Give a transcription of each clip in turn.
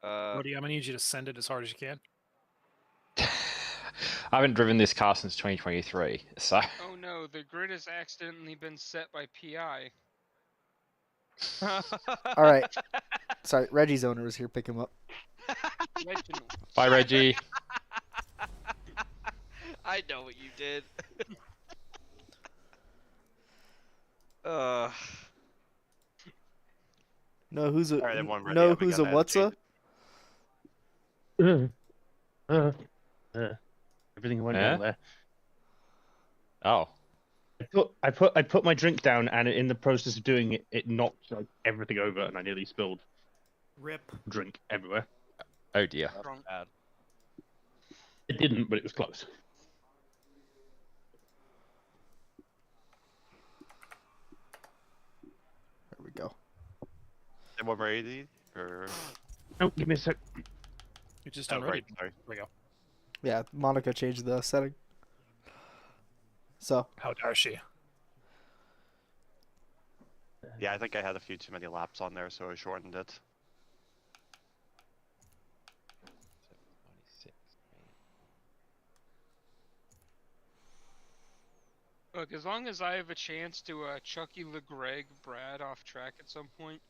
Brody, I'm gonna need you to send it as hard as you can. I haven't driven this car since 2023, so. Oh no, the grid has accidentally been set by PI. All right. Sorry, Reggie's owner was here. Pick him up. Reginald. Bye, Reggie. I know what you did. No, who's a Alright, everyone ready? no, I've who's a begun what's a? Everything went Eh? wrong there. Oh. I put my drink down, and in the process of doing it, it knocked like everything over, and I nearly spilled Rip. drink everywhere. Oh dear. Bad. It didn't, but it was close. There we go. Everyone ready? Or... Oh, give me a sec. You're just Oh, done ready. right, sorry. There we go. Yeah, Monica changed the setting. So How dare she? Yeah, I think I had a few too many laps on there, so I shortened it. Look, as long as I have a chance to Chucky LeGreg Brad off track at some point.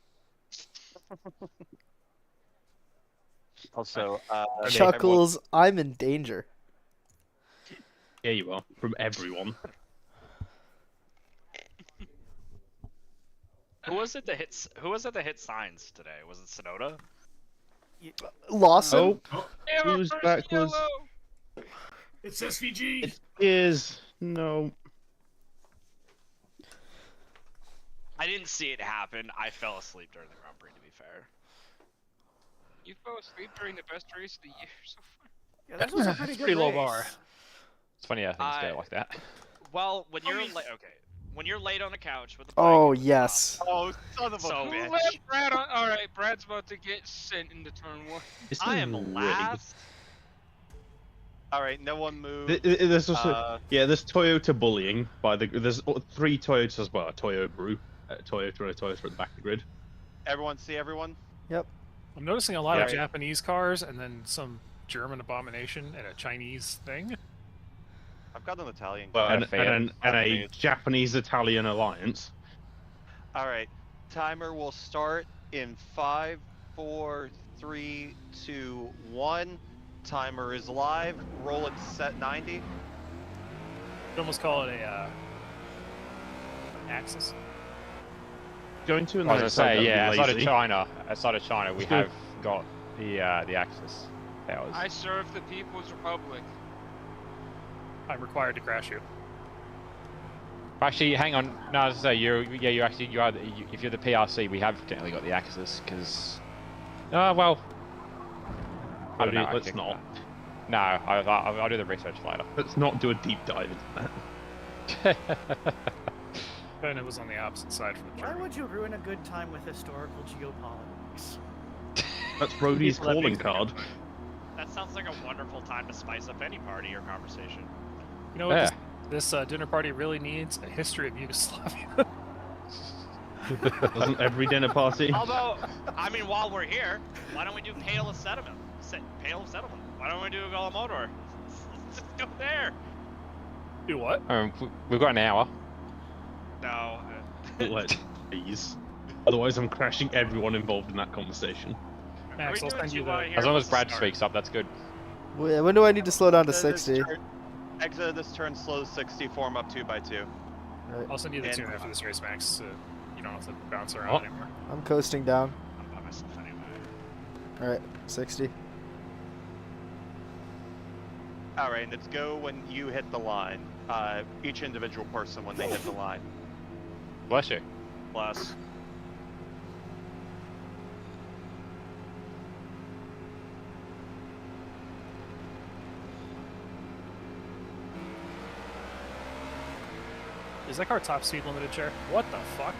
Also, Chuckles, I'm in danger. Yeah, you are. From everyone. Who was it that hit signs today? Was it Sonoda? Lawson. Oh, who's back was... It's SVG. It is... No. I didn't see it happen. I fell asleep during the Grand Prix, to be fair. You fell asleep during the best race of the year so far. Yeah, that was a pretty good low race. bar. It's funny how things go like that. Well, when you're mean- late, okay, when you're late on the couch with the Oh bike, yes. oh, son of a So Who bitch. let Brad on? Alright, Brad's about to get sent into turn 1. This I is am really- last. Alright, no one move. There's also there's Toyota bullying by the there's 3 Toyotas as well. Toyota Brew, Toyota at the back of the grid. Everyone see everyone? Yep. I'm noticing a lot of Yeah. Japanese cars and then some German abomination and a Chinese thing. I've got an Italian. Well, And and a Japanese. Japanese-Italian alliance. Alright, timer will start in 5, 4, 3, 2, 1. Timer is live. Roll it set 90. You'd almost call it a axis. Going to I was gonna say, yeah, outside of China, we have got the Axis powers. I serve the People's Republic. I'm required to crash you. Actually, hang on. No, I was gonna say you are. If you're the PRC, we have technically got the Axis because. Well. I don't know. Let's not. No, I'll do the research later. Let's not do a deep dive into that. Then it was on the opposite side from the Why German. would you ruin a good time with historical geopolitics? That's Brody's calling card. That sounds like a wonderful time to spice up any party or conversation. You know what Yeah. this dinner party really needs? A history of Yugoslavia. Doesn't every dinner party? Although, I mean, while we're here, why don't we do Pale of Settlement? Pale of Settlement. Why don't we do Golamodor? Let's just go there. Do what? We've got an hour. No. Please. Otherwise, I'm crashing everyone involved in that conversation. Max, I'll send you the. As long as Brad speaks up, that's good. When do I need to slow down to Exit 60? Exit this turn, slow to 60, form up 2 by 2. Right. I'll send you the And- tune after this race, Max. So you don't have to bounce around anymore. I'm coasting down. I'm by myself anyway. All right, 60. Alright, and let's go when you hit the line. Each individual person when they hit the line. Bless you. Plus, Is that car top speed limited, Chair? What the fuck?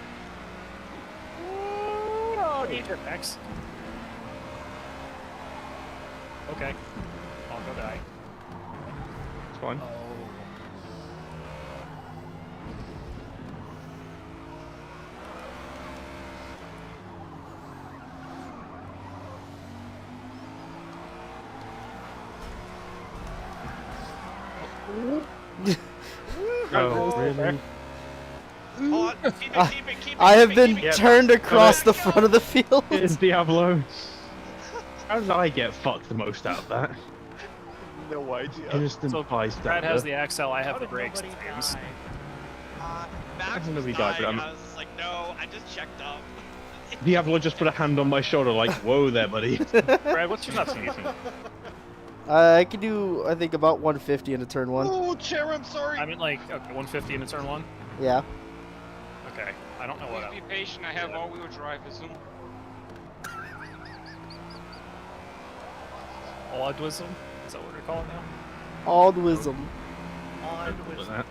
Oh, need your Max. Okay. I'll go die. It's fine. Oh. Oh, really? Hold on. Keep it, keep it, keep it. I have keep it, been keep it. turned across the front of the field. It's Diablo. How did I get fucked the most out of that? No idea. Innocent So bystander. Brad has the Axle, I have How the did brakes. nobody James. die? Max Nobody was died, but dying. I'm- I was just like, no, I just checked up. Diablo just put a hand on my shoulder like, whoa there, buddy. Brad, what's your nuts? I can do, I think, about 150 into turn 1. Oh, chair, I'm sorry. I mean, like, okay, 150 in a turn 1? Yeah. Okay, I don't know what Please be patient. I have all-wheel driveism. Oddwism? Is that what we're calling now? Aldwism. On Look with at that.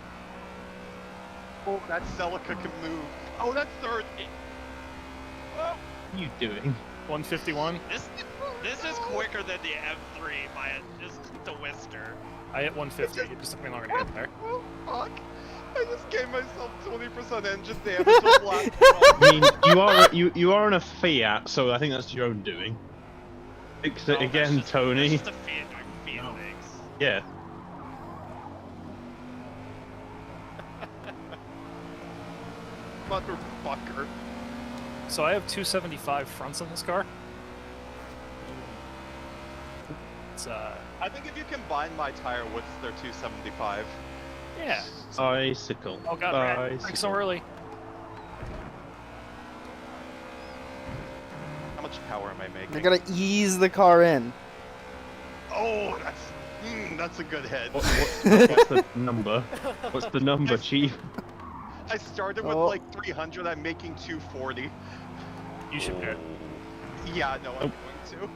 Oh, that Celica can move. Oh, that's third. What are you doing? 151? This is quicker than the M3 by just the whisker. I hit 150. It just took me longer to get there. Oh, fuck. I just gave myself 20% engine damage on last I mean, you are in a Fiat, so I think that's your own doing. Fix it again, Tony. That's just a Fiat doing Fiat things. Yeah. Motherfucker. So I have 275 fronts on this car. It's, I think if you combine my tire widths, they're 275. yeah. Bicycle. Oh god, Brad, Bicycle. brake so early. How much power am I making? I gotta ease the car in. Oh, that's a good hit. What's the number? What's the number, Chief? I started with Oh. like 300. I'm making 240. You should pit. Yeah, no, I'm Oh. going to.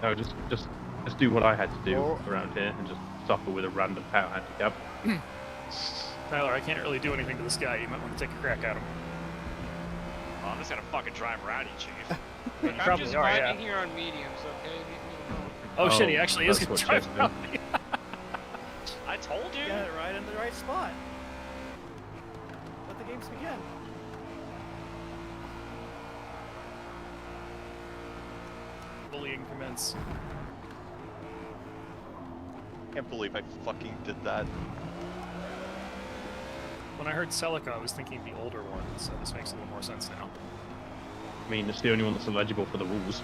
No, just do what I had to do Oh. around here and just suffer with a random power handicap. Tyler, I can't really do anything to this guy. You might want to take a crack at him. Well, I'm just gonna fucking drive around you, Chief. You I'm probably just are, yeah. riding here on mediums, okay? Leave me alone. Oh, shit, he Oh, actually is that's going to what drive Jeff's around me. I told you. Got it right in the right spot. Let the games begin. Bullying commence. Can't believe I fucking did that. When I heard Celica, I was thinking the older one, so this makes a little more sense now. I mean, it's the only one that's eligible for the rules.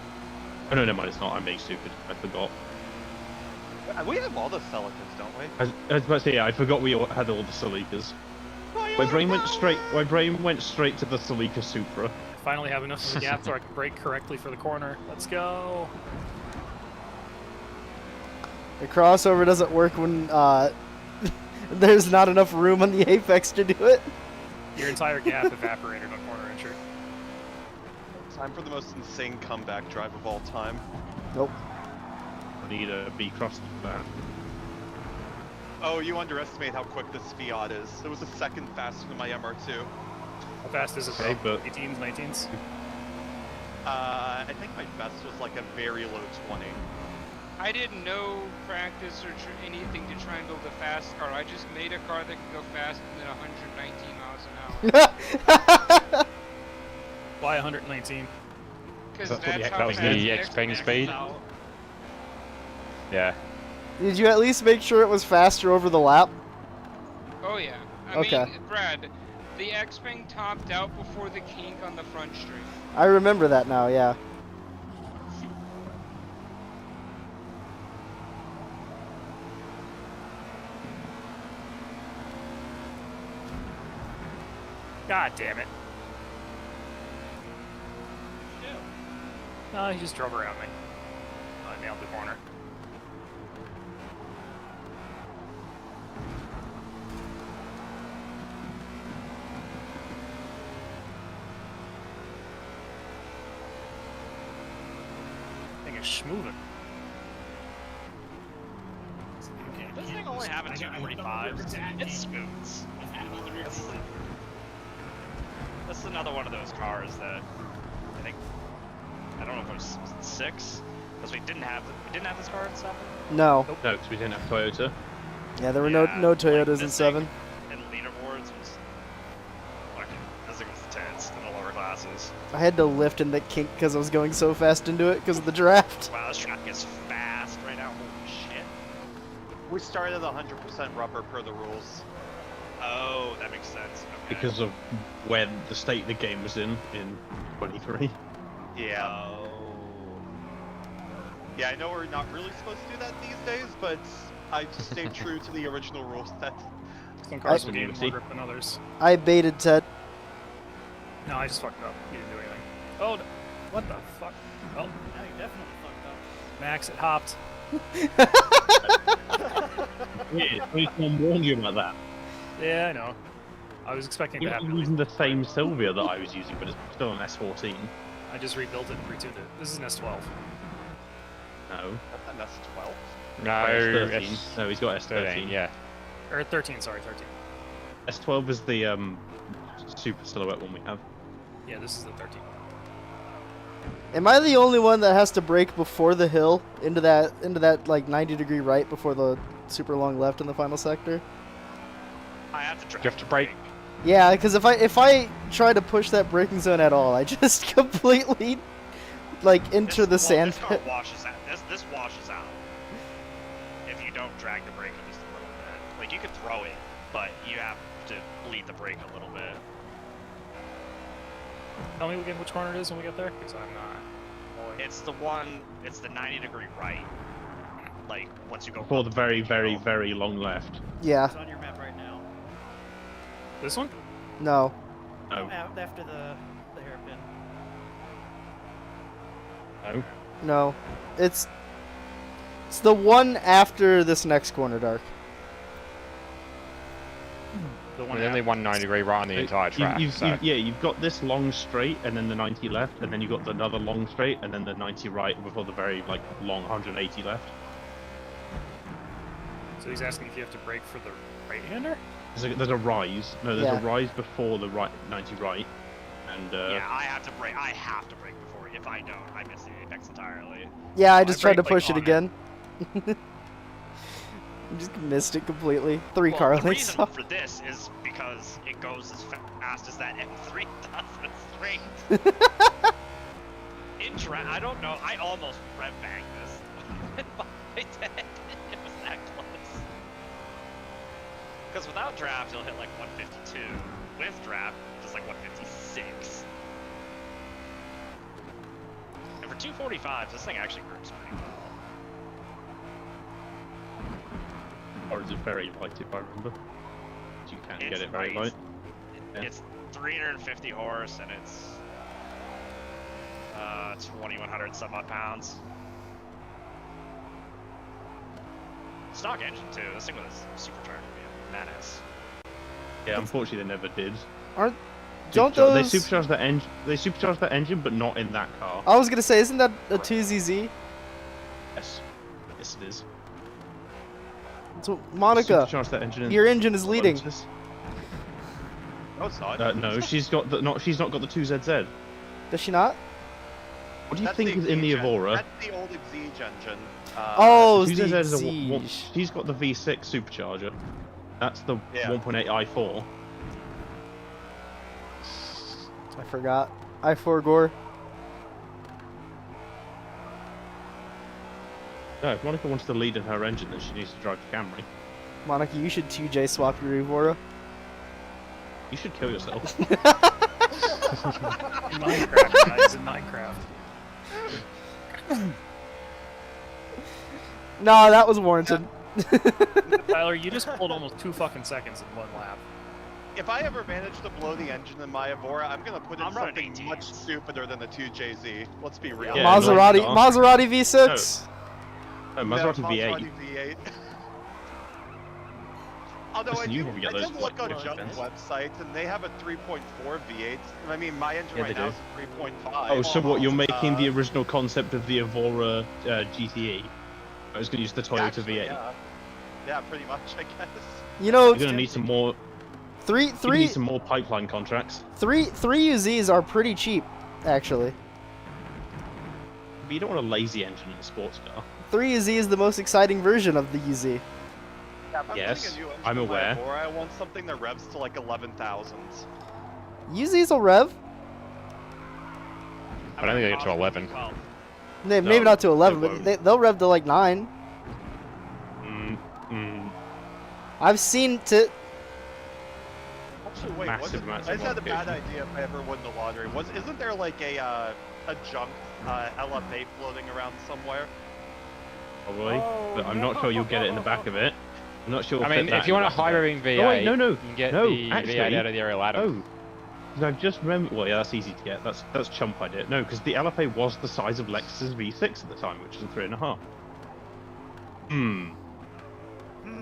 Oh no, never mind, it's not. I'm being stupid. I forgot. We have all the Celicas, don't we? I was about to say, yeah, I forgot we all had all the Celicas. My brain went straight. My brain went straight to the Celica Supra. I finally have enough of a gap so I can brake correctly for the corner. Let's go. The crossover doesn't work when there's not enough room on the apex to do it. Your entire gap evaporated on corner entry. Time for the most insane comeback drive of all time. Nope. I need a B cross that. Oh, you underestimate how quick this Fiat is. It was a second faster than my MR2. How fast is it Okay, though? but- 18s, 19s? I think my best was like a very low 20. I did no practice or anything to try and build a fast car. I just made a car that could go faster than 119 miles an hour. Why 119? Because That's what the that's how X- fast the X X-Ping maxes speed? out. Yeah. Did you at least make sure it was faster over the lap? Oh yeah. I Okay. mean, Brad, the X-Ping topped out before the kink on the front straight. I remember that now, yeah. God damn it. No, he just drove around me. I nailed the corner. Thing is schmoving. This thing only having 245. It scoots. This is another one of those cars that I think I don't know if it was 6 because we didn't have this car in 7. No. No, because we didn't have Toyota. Yeah, there were Yeah, no like, Toyotas in this 7. thing in leaderboards was like this thing was tense in the lower classes. I had to lift in the kink because I was going so fast into it because of the draft. Wow, this track is fast right now. Holy shit! We started at 100% rubber per the rules. Oh, that makes sense. Okay. because of when the state the game was in 23. Yeah. Oh. Yeah, I know we're not really supposed to do that these days, but I just stayed true to the original rule set. Some cars will I- gain more grip than others. I baited Ted. No, I just fucked up. He didn't do anything. Oh, no. What the fuck? Oh, Now you definitely fucked up. Max, it hopped. Weird. I didn't warn you about that. Yeah, I know. I was expecting to You're happen. using the same Sylvia that I was using, but it's still an S14. I just rebuilt it and retuned it. This is an S12. No. And that's 12. No, S13. No, he's got S13. 13, yeah. Or 13, sorry, 13. S12 is the super silhouette one we have. Yeah, this is the 13. Am I the only one that has to brake before the hill into that like 90-degree right before the super long left in the final sector? I have to Do you have to brake? Yeah, because if I try to push that braking zone at all, I just completely like enter the sand This car pit. washes out. This washes out. If you don't drag the brake just a little bit. Like, you can throw it, but you have to bleed the brake a little bit. Tell me again which corner it is when we get there, because I'm not. It's the 90-degree right. Like, once you go Before up the very, hill. very, very long left. Yeah, It's on your map right now. This one? no. No. After the hairpin. No. No, it's the one after this next corner, Dark. The one There's only after- one 90-degree right on the entire track. so. You've got this long straight and then the 90 left, and then you've got another long straight and then the 90 right before the very like long 180 left. So he's asking if you have to brake for the right-hander? There's a rise. No, there's Yeah. a rise before the right 90 right, and Yeah, I have to brake. I have to brake before. If I don't, I miss the apex entirely. Yeah, I I just tried to brake, like, push it on it. again. Just missed it completely. Three Well, car the lengths reason off. for this is because it goes as fast as that M3 does in straight. I don't know. I almost rev banged this with my dead. It was that close. Because without draft, he'll hit like 152. With draft, just like 156. And for 245s, this thing actually groups pretty well. or is it very light if I remember? You can It's get it very light. light. Yeah. It's 350 horse and it's 2,100 some odd pounds. Stock engine too. This thing was supercharged would be a menace. Yeah, unfortunately they never did. Don't Supercharge- those? They supercharged the engine. They supercharged the engine, but not in that car. I was gonna say, isn't that a 2ZZ? Yes, yes it is. So Monica, Supercharged that engine. in your engine is leading. Lotus. No, it's not. No, she's got the She's not got the 2ZZ. Does she not? What do you That's think is in the Exige Evora? That's the old Exige engine. Oh, the 2ZZ is a Exige. she's got the V6 supercharger. That's the Yeah. 1.8 i4. I forgot. I4 Gore. No, if Monica wants to lead in her engine, then she needs to drive the Camry. Monica, you should 2J swap your Evora. You should kill yourself. In Minecraft, guys, in Minecraft. No, that was warranted. Tyler, you just pulled almost 2 fucking seconds in one lap. If I ever manage to blow the engine in my Evora, I'm gonna put in I'm running something 18s. much stupider than the 2JZ. Let's be real. Yeah, Maserati, no, Maserati V6. No, Maserati No, V8. Maserati V8. Although Listen, I you do, can get I those did look for on like Junk's 10 cents. website, and they have a 3.4 V8. I mean, my engine Yeah, right they now do. is a 3.5. Oh, so what? You're making the Uh, original concept of the Evora GTE? I was going to use the Toyota actually, V8. Yeah. Yeah, pretty much, I guess. You know, You're going to need some more. three You're gonna need three some more pipeline contracts. three UZs are pretty cheap, actually. But you don't want a lazy engine in a sports car. 3 UZ is the most exciting version of the UZ. Yeah, if I'm Yes, putting a new engine I'm in my aware. Evora, I want something that revs to like 11,000. UZs will rev. I don't think they get to 11. Well, Maybe not to 11, they but won't. they'll rev to like 9. I've seen to. Actually, wait, Massive, I massive just had a bad modification. idea if I ever won the lottery. Isn't there like a junk LFA floating around somewhere? Probably, Oh, but I'm not sure you'll get it in the back of it. I'm not sure. I we'll mean, fit that if you in want a the back of it. high-moving V8, Oh, wait, no, you can get no, the actually, V8 out of the aerial ladder. Oh, 'cause I've just remembered. Well, yeah, that's easy to get. That's chump idea. No, because the LFA was the size of Lexus's V6 at the time, which is a 3.5.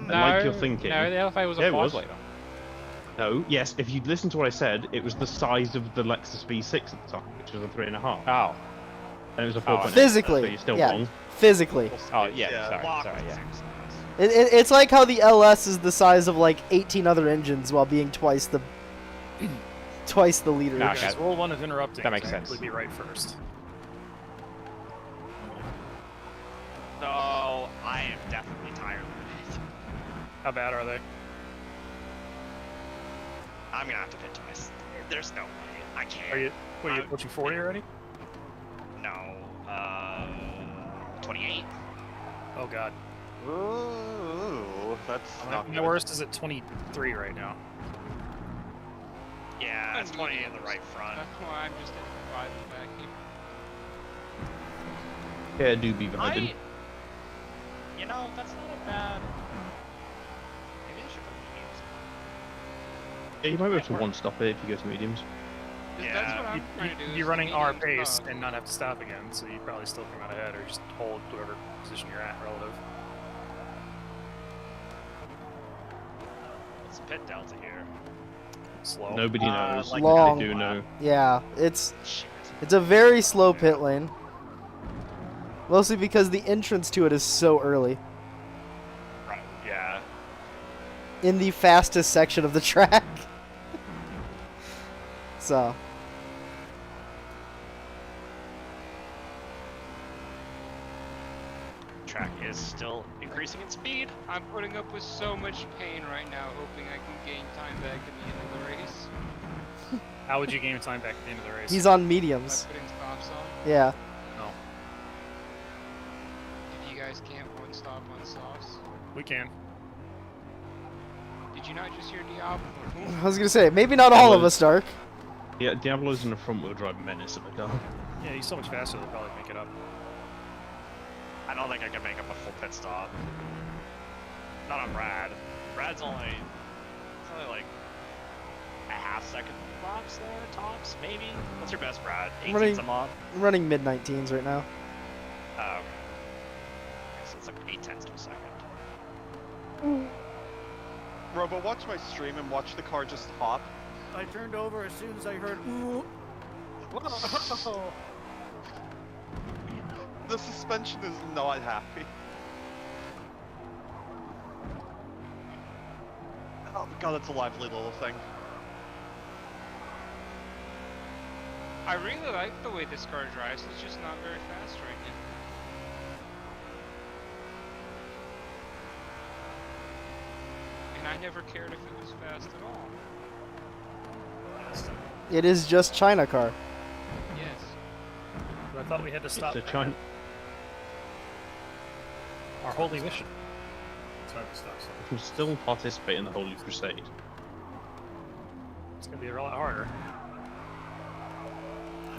Like you're thinking. No, the LFA was a Yeah, it 5 was. litre. No, yes, if you'd listened to what I said, it was the size of the Lexus V6 at the time, which was a 3.5. Oh. And it was a Oh, 4.8. Physically, So you're still yeah. wrong. Physically. Oh, yeah, sorry, Lock sorry, was yeah. the same size. It's like how the LS is the size of like 18 other engines while being twice the liter. Nah, Guys, okay. roll one of interrupting. That makes to sense. actually be right first. No, I am definitely tired of it. How bad are they? I'm gonna have to pit twice. There's no way. I can't. Are you? What are you approaching 40 already? No. 28. Oh god. Ooh, that's not My good. worst is at 23 right now. Yeah, it's 20 in the right front. That's why I'm just at 5 in the back here. Yeah, do be behind him. You know, that's not a bad. Maybe I should put mediums. Yeah, you might be able to one-stop it if you go to mediums. That's Yeah, what I'm trying to do. You'd is be running the R medium pace stop. and not have to stop again, so you probably still come out ahead or just hold whatever position you're at relative. What's the pit delta here? Slow. Nobody knows. like Long. They do know. Yeah, it's Shit. a very slow pit lane. Mostly because the entrance to it is so early Right. Yeah. in the fastest section of the track. So, Track is still increasing in speed. I'm putting up with so much pain right now, hoping I can gain time back at the end of the race. How would you gain time back at the end of the race? he's on By mediums. putting stops on. Yeah. No. If you guys can't one stop on softs. We can. Did you not just hear Diablo? I was gonna say, maybe not all of us, Dark. Yeah, Diablo's in a front-wheel drive menace of a car. Yeah, he's so much faster, they'll probably make it up. I don't think I can make up a full pit stop. Not on Brad. Brad's only like a half second box there, tops, maybe. What's your best, Brad? 18's a mod? I'm running mid-19s right now. Oh, okay. So it's like 8 tenths to a second. Robo, watch my stream and watch the car just hop. I turned over as soon as I heard ooh. Whoa. The suspension is not happy. Oh my god, that's a lively little thing. I really like the way this car drives, it's just not very fast right now. And I never cared if it was fast at all. It is just China car. Yes. But I thought we had to stop It's a China. our holy mission. You can still participate in the Holy Crusade. It's gonna be a lot harder.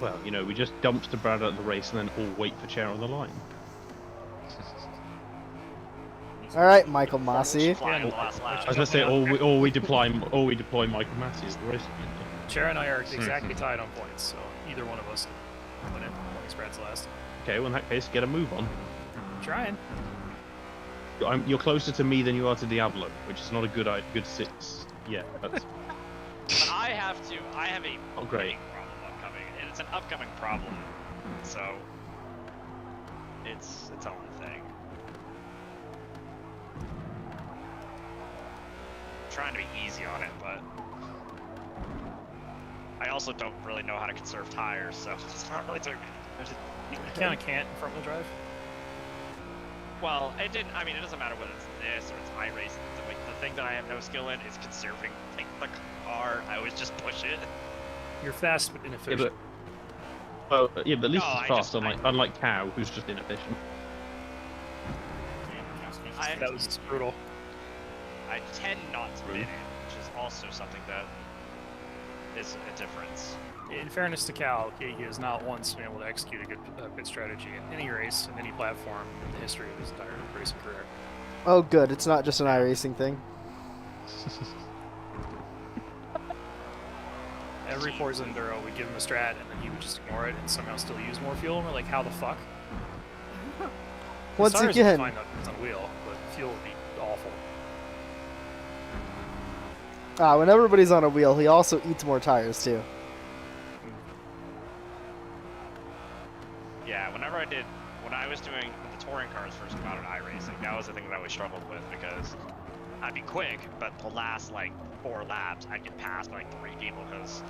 Well, you know, we just dumpster Brad out of the race and then all wait for chair on the line. All right, Michael Massey. Flying on the last lap. I was gonna say, all we deploy Michael Massey as the race. Chair and I are exactly tied on points, so either one of us can win it. Only spreads last. Okay, well in that case, get a move on. Trying. You're closer to me than you are to Diablo, which is not a good six. Yeah, that's But I have a Oh, great. big problem upcoming, and it's an upcoming problem. So it's its own thing. I'm trying to be easy on it, but I also don't really know how to conserve tires, so it's not really doing You kind of can't in front wheel drive. well. It didn't. I mean, it doesn't matter whether it's this or it's iRacing. The thing that I have no skill in is conserving like the car. I always just push it. You're fast but yeah, inefficient. but at least No, it's I fast, just- unlike Cow, who's just inefficient. I That was brutal. I tend not to bin it, which is also something that is a difference. In fairness to Cal, he has not once been able to execute a good pit strategy in any race, in any platform in the history of his entire racing career. Oh, good. It's not just an iRacing thing. Every Forza Enduro, we give him a strat, and then he would just ignore it and somehow still use more fuel, and we're like, how the fuck? Once His tires again. would be fine though, it's on a wheel, but fuel would be awful. When everybody's on a wheel, he also eats more tires too. Yeah, when I was doing when the touring cars first came out in iRacing, that was the thing that I always struggled with because I'd be quick, but the last like 4 laps I'd get passed by like 3 people because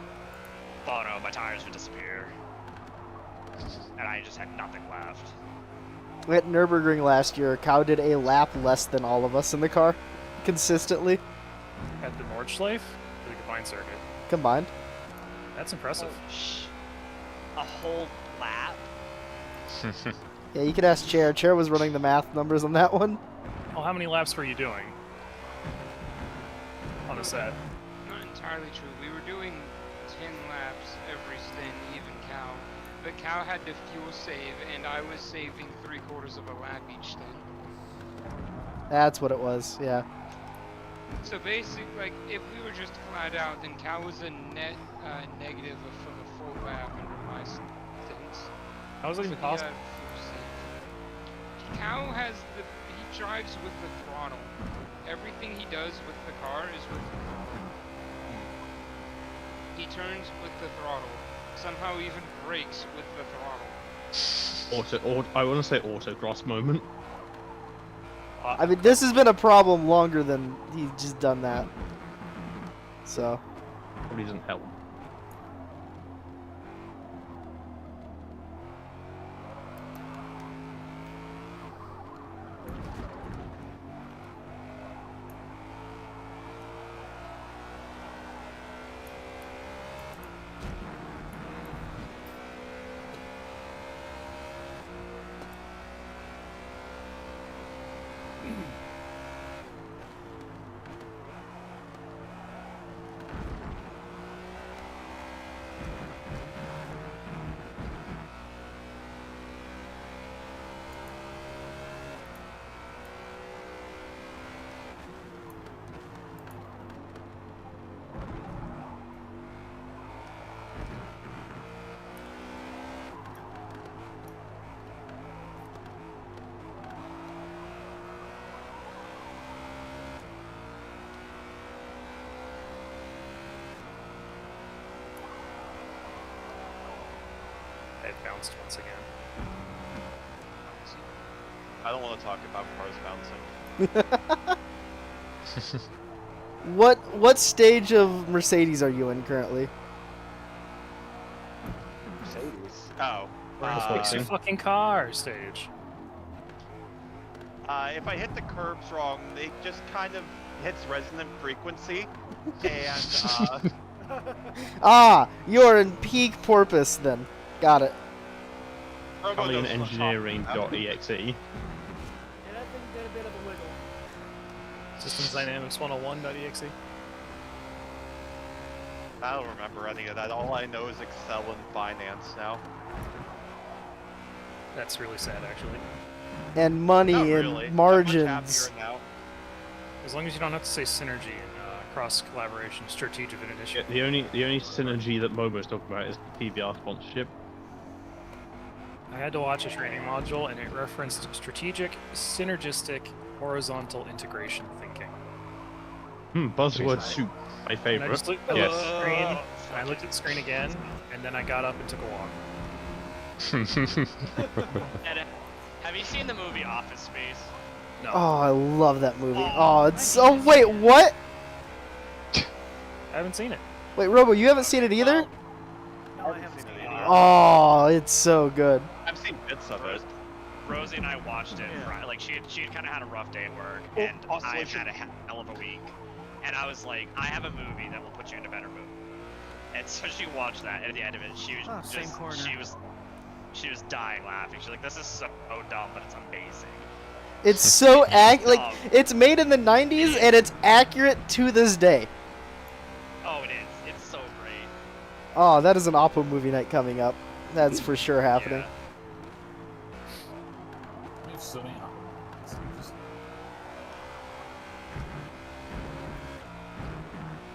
oh no, my tires would disappear, and I just had nothing left. At Nürburgring last year, Cow did a lap less than all of us in the car, consistently, At the Nordschleife, or the combined circuit. combined. That's impressive. A whole lap? Yeah, you could ask Chair. Chair was running the math numbers on that one. Well, how many laps were you doing on a set? Not entirely true. We were doing 10 laps every stint, even Cow. But Cow had to fuel save, and I was saving 3/4 of a lap each stint. That's what it was, yeah. So basically, like, if we were just flat out, then Cow was a net negative for the full lap under my stints. How is that even He possible? had fuel save. Cow has he drives with the throttle. Everything he does with the car is with the throttle. He turns with the throttle. Somehow even brakes with the throttle. I want to say autocross moment. I mean, this has been a problem longer than he's just done that. So, Probably doesn't help. It bounced once again. I don't want to talk about cars bouncing. what stage of Mercedes are you in currently? Mercedes. Oh. Fix your fucking car stage. If I hit the curbs wrong, it just kind of hits resonant frequency, and You're in peak porpoise then. Got it. Robo knows what I'm talking about. Engineering.exe. Yeah, that thing did a bit of a wiggle. Systems Dynamics 101.exe. I don't remember any of that. All I know is Excel and finance now. That's really sad, actually. And money Not and really. I'm much margins. happier now. As long as you don't have to say synergy and cross collaboration, strategic Yeah, initiative. the only synergy that Momo's talking about is the PBR sponsorship. I had to watch a training module, and it referenced strategic, synergistic, horizontal integration thinking. Buzzword soup, my And I favorite. just looked at Yes. the screen, and I looked at the screen again, and then I got up and took a walk. And have you seen the movie Office Space? No, Oh, I love that movie. Oh, it's so. Wait, what? I haven't seen it. Wait, Robo, you haven't seen it either? No, I haven't seen it. Oh, it's so good. I've seen bits of it. Rosie and I watched it. Yeah. Like she had kind of had a rough day at work, Oh, and also I I've should- had a hell of a week. And I was like, I have a movie that will put you in a better mood. And so she watched that, and at the end of it, she was Oh, same corner. she was dying laughing. She's like, this is so dumb, but it's amazing. It's so like dumb. it's made in the 90s and it's accurate to this day. Oh, it is. It's so great. Oh, that is an OPPO movie night coming up. That's for sure happening. Yeah. We have so many opportunities. Just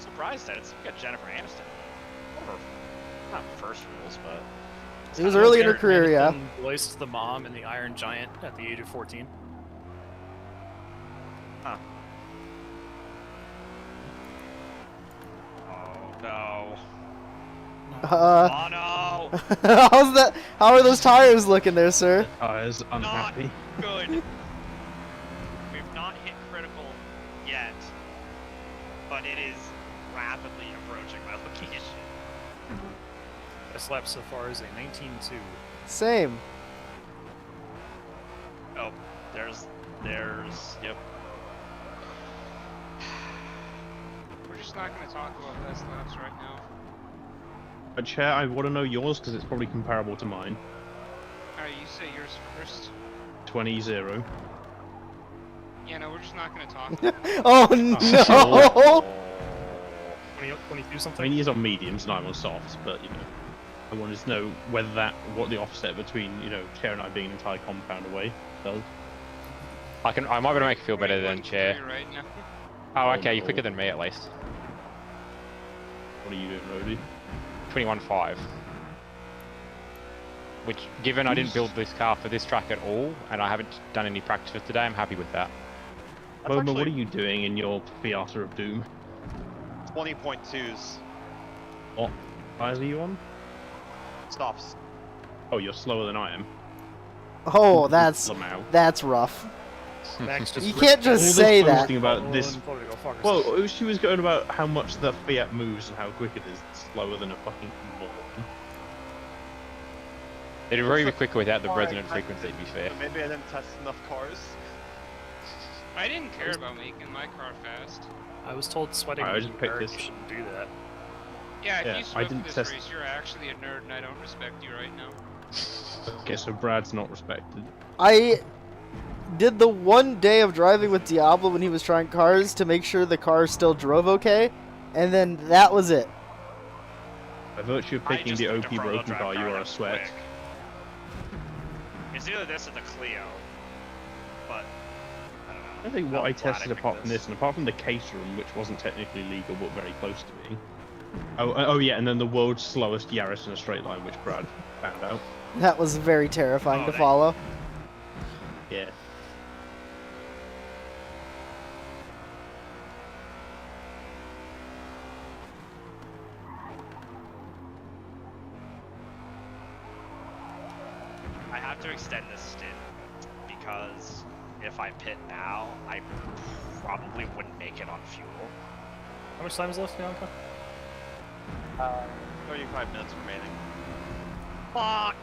Surprised that it's got Jennifer Aniston. One of her, not first roles, but It was early in her Jennifer career, yeah. Aniston voiced the mom in The Iron Giant at the age of 14. huh. Oh no. Oh no. How's that? How are those tires looking there, sir? Tires unhappy. Good. We've not hit critical yet, but it is rapidly approaching my location. Best lap so far is a 19.2. Same. Oh, there's, yep. We're just not going to talk about best laps right now. But Chair, I want to know yours because it's probably comparable to mine. Alright, you say yours first. 20-0. Yeah, no, we're just not going to talk. Oh no! 22 I something? mean, he's on mediums and I'm on softs, but you know, I wanted to know whether what the offset between Chair and I being an entire compound away does. I might be able to make you feel better than 21.3 Chair. right now. Oh, Oh, okay, you're no. quicker than me at least. What are you doing, Rody? 21.5. Which, given I didn't build this car for this track at all, and I haven't done any practice with today, I'm happy with that. That's Boma, what are actually you doing in your Fiata of Doom? 20.2s. What tires are you on? Stops. Oh, you're slower than I am. Oh, that's Lamau. rough. Max just You ripped can't that just All whole say this that. boasting about bubble this. and probably go fuck herself. Well, she was going about how much the Fiat moves and how quick it is. It's slower than a fucking moron. It'd really be quicker without the resonant frequency, to be fair. Maybe I didn't test enough cars. I didn't care about making my car fast. I was told sweating Alright, I was just picked hard, this. you shouldn't do that. Yeah, if Yeah, you I swept didn't this test- race, you're actually a nerd and I don't respect you right now. Okay, so Brad's not respected. I did the one day of driving with Diablo when he was trying cars to make sure the car still drove okay, and then that was it. By virtue of I picking just the picked OP a front-wheel broken drive car, you car are that a was sweat. quick. It's either this or the Clio, but I don't know. I think what I'm I glad tested picked apart from this, and apart from the caterum, which wasn't technically legal but very close to being. Oh yeah, and then the world's slowest Yaris in a straight line, which Brad found out. That was very terrifying Oh, to that- follow. Yeah. I have to extend this stint because if I pit now, I probably wouldn't make it on fuel. How much time is left, Bianca? 35 minutes remaining. Fuck!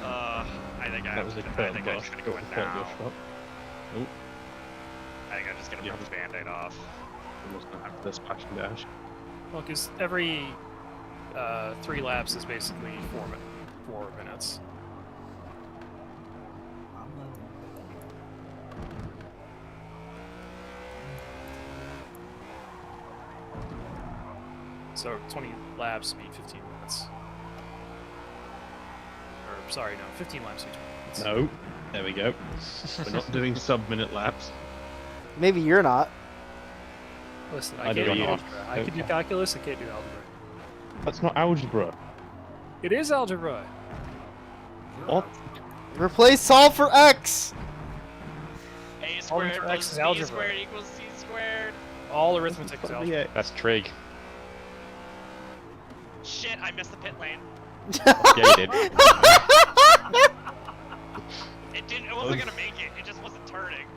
I think That was a curb I'm bush. just gonna go in Curb now. bush shot. Oh, I think I'm just gonna Yeah. rip the band-aid off. almost gonna have the splash and dash. Well, because every 3 laps is basically 4 minutes. So 20 laps mean 15 minutes. Or, sorry, no, 15 laps mean 20 minutes. No. There we go. We're not doing sub-minute laps. Maybe you're not. Listen, I I can't don't do know. algebra. I can do calculus, I can't do algebra. That's not algebra. It is algebra! What? Replace solve for X! A Solving squared for plus X is B algebra. squared equals C squared. All arithmetic is algebra. Yeah. That's trig. Shit, I missed the pit lane. Yeah, you did. It wasn't gonna make it. It just wasn't turning.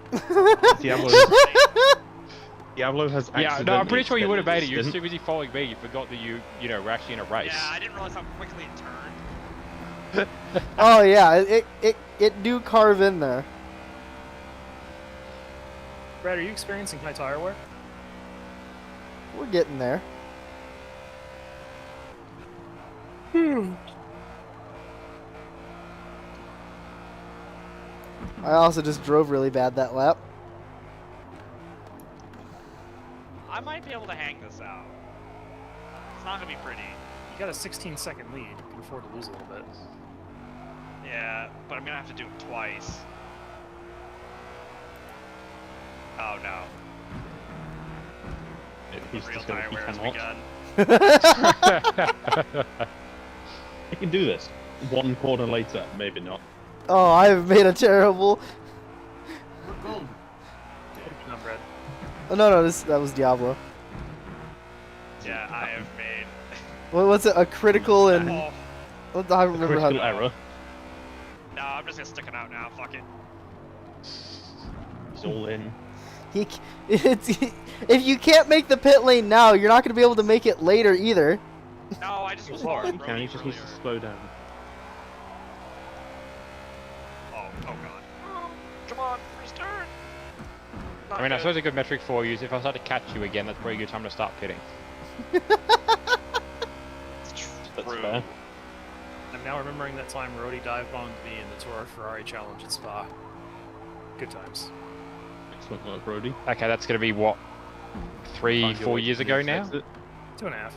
Diablo has Yeah, no, I'm pretty sure you would have made extended it. You were his too busy following me. You forgot that you were actually in a race. Yeah, I didn't realize how quickly it turned. Oh yeah, it do carve in there. Brad, are you experiencing high tire wear? We're getting there. I also just drove really bad that lap. I might be able to hang this out. It's not gonna be pretty. You got a 16-second lead. You can afford to lose a little bit. Yeah, but I'm gonna have to do it twice. Oh no. He's The real just gonna, tire he wear has cannot. begun. He can do this. One corner later, maybe not. Oh, I've made a terrible. We're golden. Not Brad. Oh no, that was Diablo. Yeah, I have made. What's it? A critical and Oh, I don't remember how. Critical error. no, I'm just gonna stick it out now. Fuck it. He's all in. If you can't make the pit lane now, you're not gonna be able to make it later either. No, I just was He hard. can, he just needs to slow down. Oh god. Come on, first turn. I mean, I suppose a good metric for you is if I start to catch you again, that's probably a good time to start pitting. That's True. fair. I'm now remembering that time Rody dive bombed me in the Toro Ferrari Challenge at Spa. Good times. Excellent work, Brody. Okay, that's going to be what, 3, Find your 4 way years to the ago next now? exit. 2.5.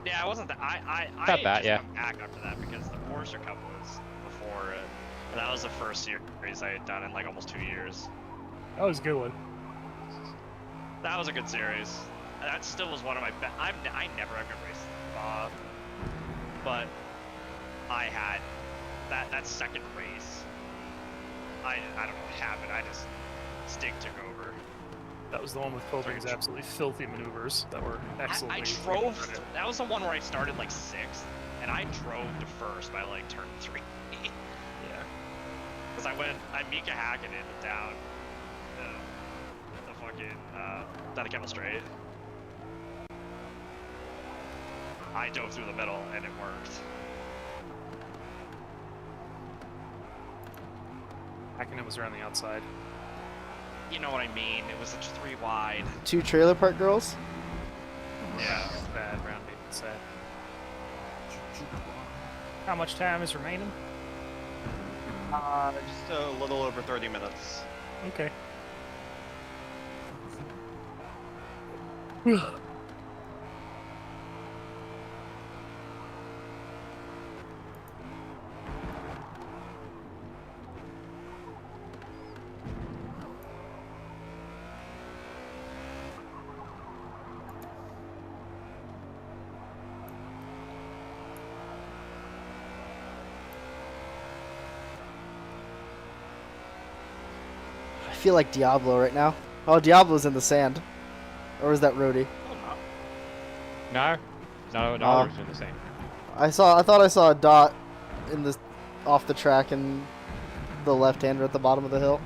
Yeah, it wasn't that. I About that, just yeah. come back after that because the Porsche Cup was before it. And that was the first series I had done in like almost 2 years. That was a good one. That was a good series. That still was one of my best. I never have good races, but I had that second race. I don't have it. I just Stig took over. That was the one with Poping's absolutely filthy maneuvers that were excellent. I drove. That was the one where I started like 6th, and I drove to first by like turn 3. Yeah. Because I Mika Hakkinen down the fucking down the Kettle Straight. I dove through the middle and it worked. Hakkinen was around the outside. You know what I mean? It was a 3 wide. 2 trailer park girls. Yeah. It was bad round 8 and set. How much time is remaining? Just a little over 30 minutes. Okay. I feel like Diablo right now. Oh, Diablo's in the sand. Or is that Rody? No? No, Oh. I was doing the same. I thought I saw a dot in the off the track and the left-hander at the bottom of the hill.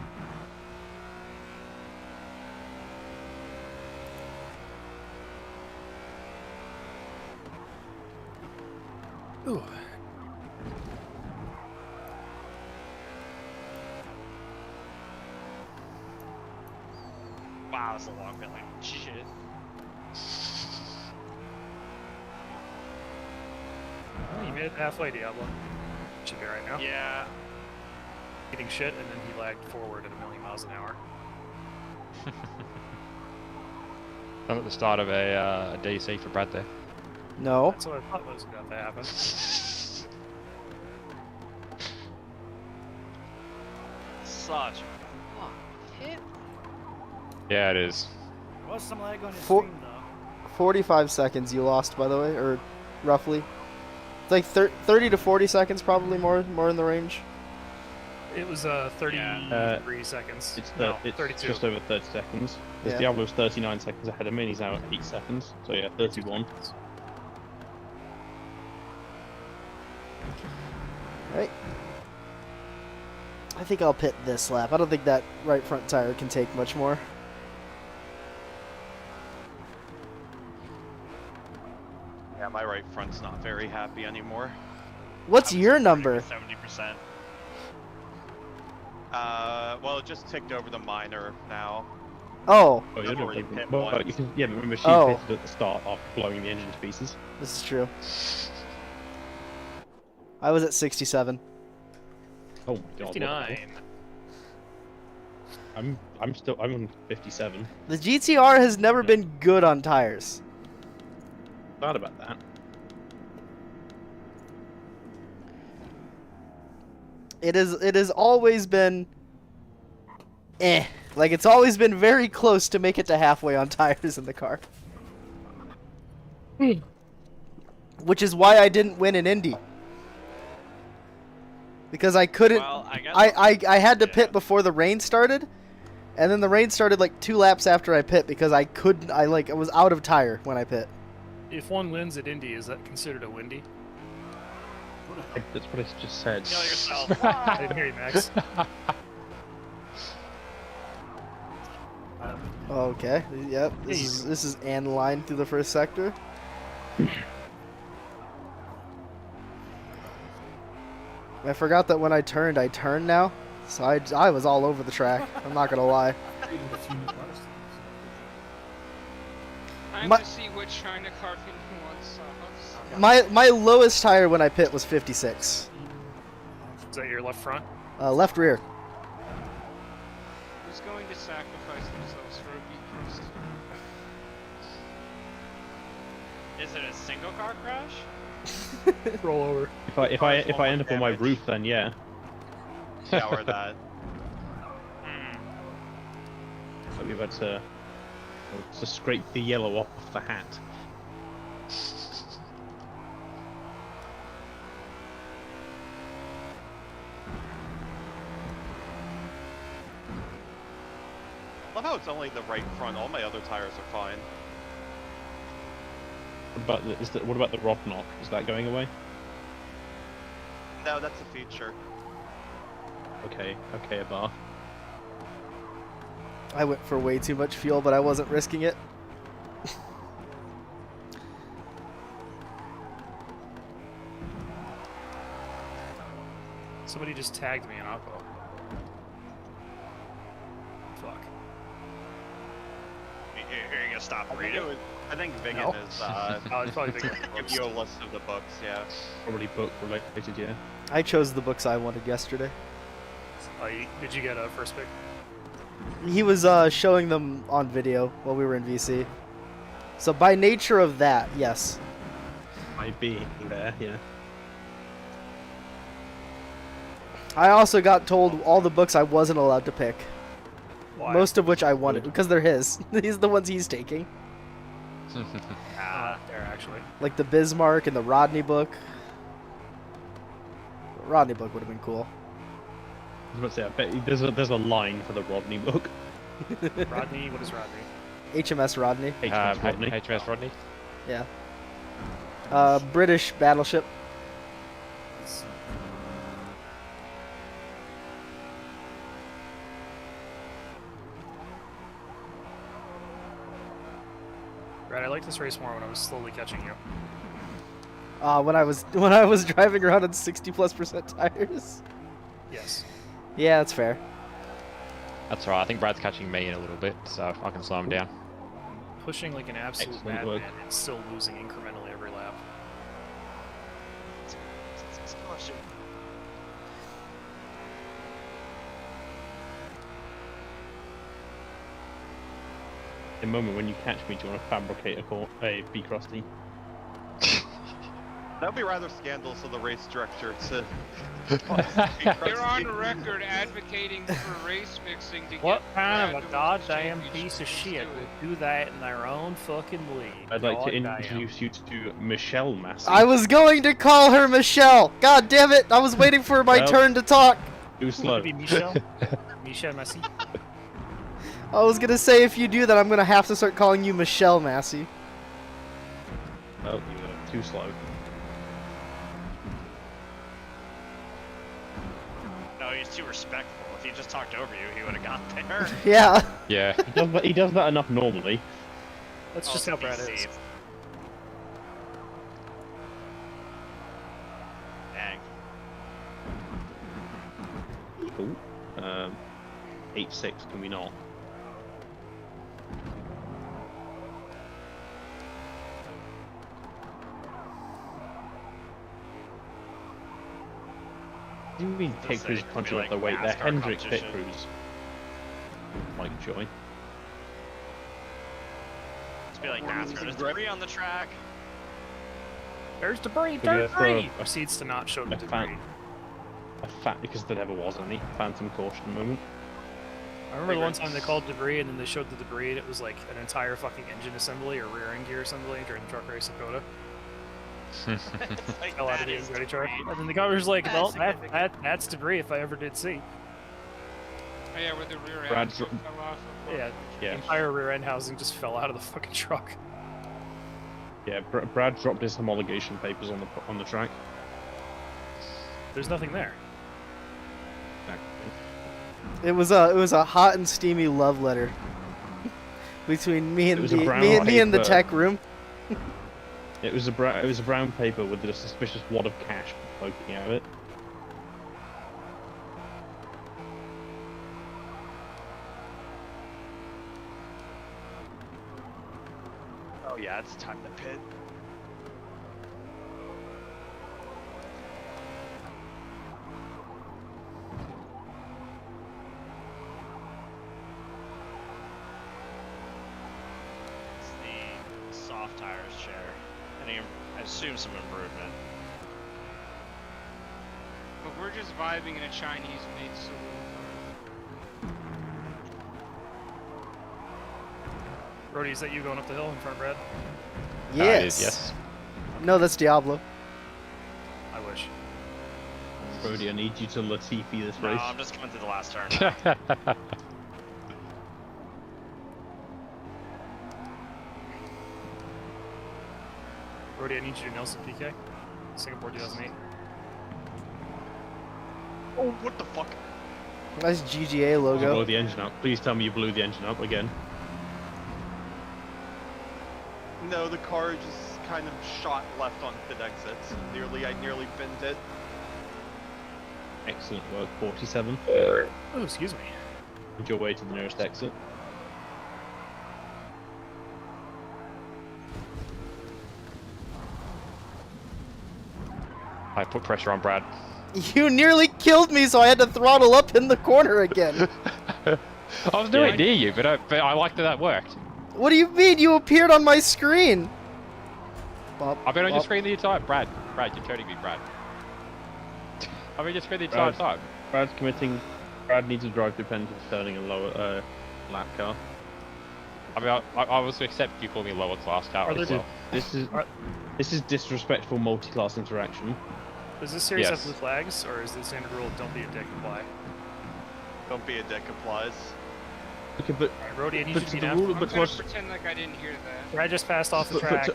Ooh. Wow, that's a long bit. Like shit. Oh, you made it halfway, Diablo. Should be right now. Yeah. Eating shit, and then he lagged forward at 1,000,000 miles an hour. I'm at the start of a DC for Brad there. No. That's what I thought was about to happen. Such a hit. Yeah, it is. There was some lag on his For- stream though. 45 seconds you lost, by the way, or roughly. It's like 30 to 40 seconds, probably more in the range. It was 33 seconds. It's, no, it's 32. just over 30 seconds. Because Yeah. Diablo's 39 seconds ahead of me, and he's now at 8 seconds. So yeah, 31. Right. I think I'll pit this lap. I don't think that right front tire can take much more. Yeah, my right front's not very happy anymore. What's your number? 70%. Well, it just ticked over the minor now. Oh, Oh, you're I've doing already pretty pit well. once. You can, yeah, but remember she Oh. pitted at the start after blowing the engine to pieces. this is true. I was at 67. Oh my god. what the hell. 59. I'm on 57. The GTR has never been good on tires. Thought about that. It has always been like it's always been very close to make it to halfway on tires in the car. Which is why I didn't win an Indy. Because I couldn't Well, I guess I had to yeah. pit before the rain started. And then the rain started like 2 laps after I pit because I was out of tire when I pit. If one wins at Indy, is that considered a windy? That's what I just said. Kill yourself. I didn't hear you, Max. Okay. Yep. This is Ann line through the first sector. I forgot that when I turned now. So I was all over the track. I'm not gonna lie. Time My- to see what China car Finley wants. My lowest tire when I pit was 56. Is that your left front? Left rear. Who's going to sacrifice themselves for a beat crust? Is it a single car crash? Roll over. If I end up on my roof, then yeah. Yeah, or that. I'll be able to scrape the yellow off the hat. Love how it's only the right front. All my other tires are fine. What about the rock knock? Is that going away? No, that's a feature. Okay, a bar. I went for way too much fuel, but I wasn't risking it. Somebody just tagged me in OPPO. Fuck. You're gonna stop reading? I think Vigan No. is Oh, it's probably bigger than give books. you a list of the books. Yeah. Probably book related, yeah. I chose the books I wanted yesterday. Did you get a first pick? He was showing them on video while we were in VC. So by nature of that, yes. Might be there, yeah. I also got told all the books I wasn't allowed to pick. Why? Most of which I wanted because they're his. These are the ones he's taking. There, actually. Like the Bismarck and the Rodney book. The Rodney book would have been cool. I was about to say, I bet there's a line for the Rodney book. Rodney, what is Rodney? HMS Rodney. HMS Rodney. HMS Rodney. Yeah. British battleship. Right, I like this race more when I was slowly catching you. When I was driving around on 60+% tires. Yes. Yeah, that's fair. That's right. I think Brad's catching me in a little bit, so I can slow him down. Pushing like an absolute Excellent work. madman and still losing incrementally every lap. The moment when you catch me, do you want to fabricate a B crusty? That would be rather scandalous of the race director to. You're on record advocating for race fixing to What get kind Brad of a to goddamn win the piece of championship. shit Just do would do that in their own fucking league? I'd like to Goddamn. introduce you to Michelle Massey. I was going to call her Michelle. God damn it! I was waiting for my Well. turn to talk. Too slow. Would it be Michel? Michel Massey? I was gonna say if you do that, I'm gonna have to start calling you Michelle Massey. Oh, you were too slow. No, he's too respectful. If he just talked over you, he would have got there. Yeah. Yeah. He does that enough normally. That's Oh, just how Brad is. Dang. Cool. 8-6, can we not? What do you mean pit Say, crews it could punching be up the like weight? They're NASCAR Hendrick pit competition. crews. like joy. Just be like NASCAR. There's debris on the track. There's debris, Maybe dirt that's for free! Proceeds to not show the a fan- debris. Because there never was any phantom caution moment. I remember the one time they called debris and then they showed the debris and it was like an entire fucking engine assembly or rear end gear assembly during the truck race Dakota. It's like, Fell out of that the is Andretti truck. debris. And then the guy was like, That's well, significant. that's debris if I ever did see. Oh yeah, where the rear Brad end dro- fell off. Of Yeah, the Yeah, entire rear end housing just fell out of the fucking truck. yeah. Brad dropped his homologation papers on the track. There's nothing there. It was a hot and steamy love letter between me It and was a brown me and the paper. tech room. It was a brown paper with a suspicious wad of cash poking out of it. Oh yeah, it's time to pit. It's the soft tires chair. I assume some improvement. But we're just vibing in a Chinese-made saloon. Brody, is that you going up the hill in front of Brad? Yes. Yes. No, that's Diablo. I wish. Brody, I need you to Latifi this No, race. I'm just coming through the last turn now. Brody, I need you to Nelson PK. Singapore 2008. Oh, what the fuck? Nice GGA Blow logo. the engine up. Please tell me you blew the engine up again. No, the car just kind of shot left on pit exits. I nearly binned it. Excellent work, 47. Oh, excuse me. Find your way to the nearest exit. I put pressure on Brad. You nearly killed me, so I had to throttle up in the corner again. I was nowhere near you, but I liked that worked. What do you mean? You appeared on my screen. Bop, I've been on your bop. screen the entire time. Brad, you're turning me, Brad. I've been on your screen the entire time. Brad's committing. Brad needs to drive dependent turning a lower lap car. I mean, I was to accept you call me lower class car Are as there well. This is disrespectful multi-class interaction. Does this series have Yes. blue flags, or is the standard rule don't be a dick apply? Don't be a dick applies. Okay, but Alright, Brody, I need you but to be the down. rule, I'm but gonna was pretend like I didn't hear that. Brad just passed off the but track.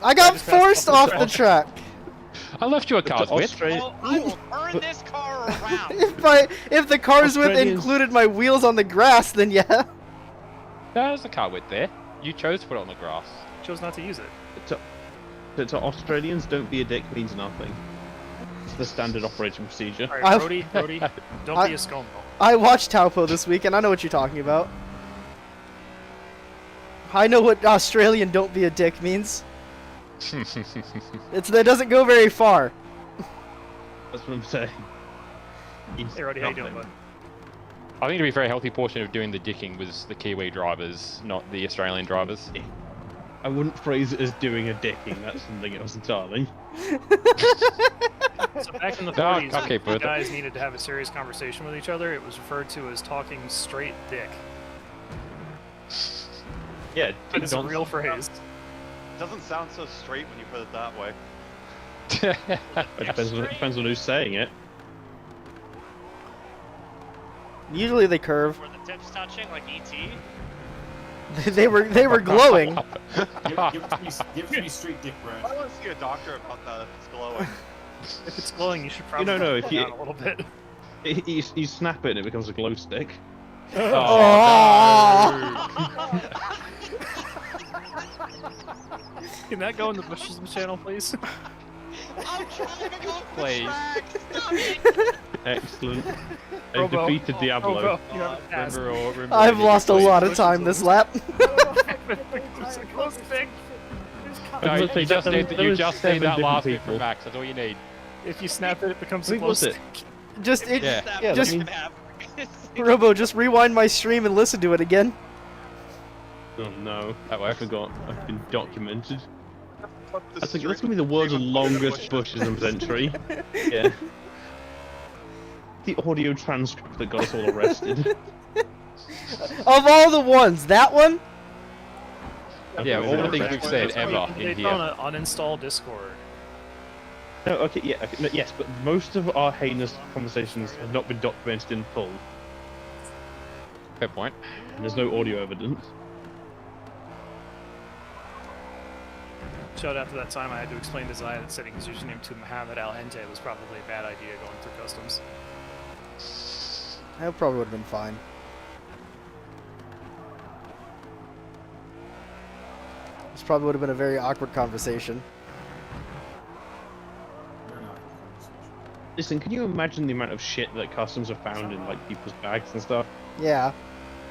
I got just passed forced off off the the track. I left you a to car's width. Australia. Well, I will turn this car around. If the car's width Australians- included my wheels on the grass, then yeah. There's a car width there. You chose to put it on the grass. Chose not to use it. To Australians, don't be a dick means nothing. It's the standard operating procedure. Alright, I've- Brody, don't I- be a scum though. I watched Taupo this week, and I know what you're talking about. I know what Australian "don't be a dick" means. It doesn't go very far. That's what I'm saying. Hey, Brody, how you doing, Nothing. bud? I think to be a very healthy portion of doing the dicking was the Kiwi drivers, not the Australian drivers. I wouldn't phrase it as doing a dicking. That's something else entirely. So back in the No, 40s, okay, when but- guys needed to have a serious conversation with each other, it was referred to as talking straight dick. Yeah, That is a don't- real phrase. Doesn't sound so straight when you put it that way. It depends on who's saying it. Usually they curve. Were the tips touching like E ET? they were glowing. Give it to me straight dick, Brad. I want to see a doctor about that if it's glowing. If it's glowing, you should probably no, calm if you- down a little bit. You snap it and it becomes a glow stick. Oh. Can that go in the bushes channel, please? I'm trying to go up the Please. track. Stop it. Excellent. They've Robo. defeated Diablo. Robo, you have a pass. I've lost a lot of time this lap. It's a close thing. No, you just need, There you was just 7 need that different last bit people. from Max. That's all you need. If you snap it, it becomes a Wait, close was it? stick. Just it. Yeah. Yeah, Just- that means Robo, just rewind my stream and listen to it again. Oh no, That I works. forgot. I've been documented. What the That's stream- gonna be the world's stream of longest bushes. bushes in century. Yeah. The audio transcript that got us all arrested. Of all the ones, that one? Yeah, all the Never things we've said ever They in found here. to uninstall Discord. No, okay, yeah, okay, no, yes, but most of our heinous conversations have not been documented in full, Fair point. and there's no audio evidence. Showed after that time I had to explain to Zaya that setting his username to Mohammed Al Hente was probably a bad idea going through customs. That probably would have been fine. This probably would have been a very awkward conversation. You're not. Listen, can you imagine the amount of shit that customs have found in like people's bags and stuff? Yeah.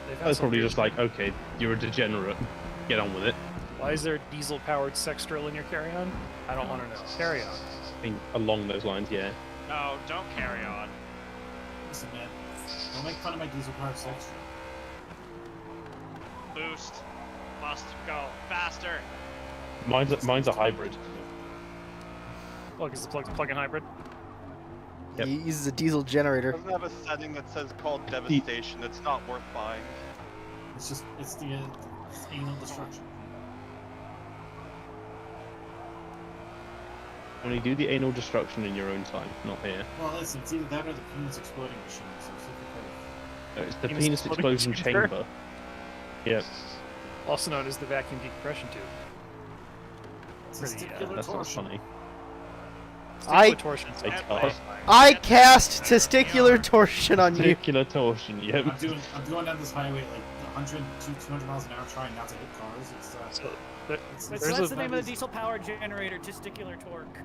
They've had That's some probably weird just like, okay, you're a degenerate. Get on with it. Why is there a diesel-powered sex drill in your carry-on? I don't want to know. Carry on. I mean, along those lines, yeah. No, don't carry on. Listen, man. Don't make fun of my diesel powered sex drive. Boost. Must go faster. Mine's a hybrid. Look, is the plug-in hybrid? Yep. He uses a diesel generator. It doesn't have a setting that says called devastation. It's not worth buying. It's just, it's anal destruction. Only do the anal destruction in your own time, not here. Well, listen, it's either that or the penis exploding machine, so it's difficult. No, it's the Penis penis exploding explosion chamber. chamber. Yep. Also known as the vacuum decompression tube. Pretty, Testicular That's not torsion. funny. I- Testicular torsion is I not can't. fine. I cast testicular tortion on you. Testicular torsion, yep. I'm going down this highway like 100 to 200 miles an hour, trying not to hit cars. It's So, there- it's, So There's that's a- the name of the diesel powered generator, testicular torque.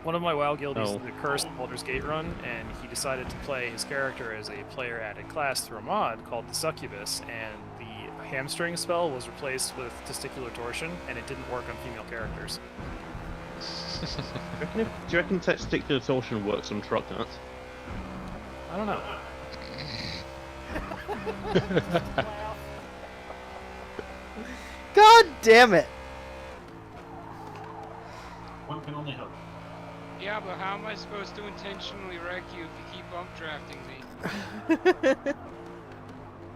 one of my WoW guildies No. is the cursed Baldur's Gate run, and he decided to play his character as a player-added class through a mod called the Succubus, and the hamstring spell was replaced with testicular torsion, and it didn't work on female characters. Do you reckon testicular torsion works on truck nuts? I don't know. Wow. God damn it. one can only hope. Yeah, but how am I supposed to intentionally wreck you if you keep bump drafting me? You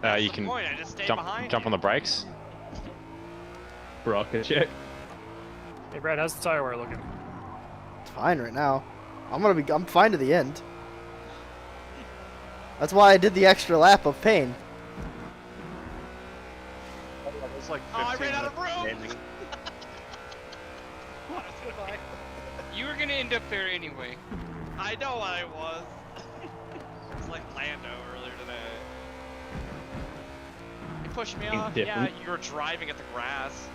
What's the can point? I just stay jump behind on you. the brakes. Baraka check. Hey Brad, how's the tire wear looking? It's fine right now. I'm fine to the end. That's why I did the extra lap of pain. It was like Oh, I 15 ran out of minutes room! remaining. You were gonna end up there anyway. I know I was. It's like Lando earlier today. You pushed me off? Yeah, different. you were driving at the grass.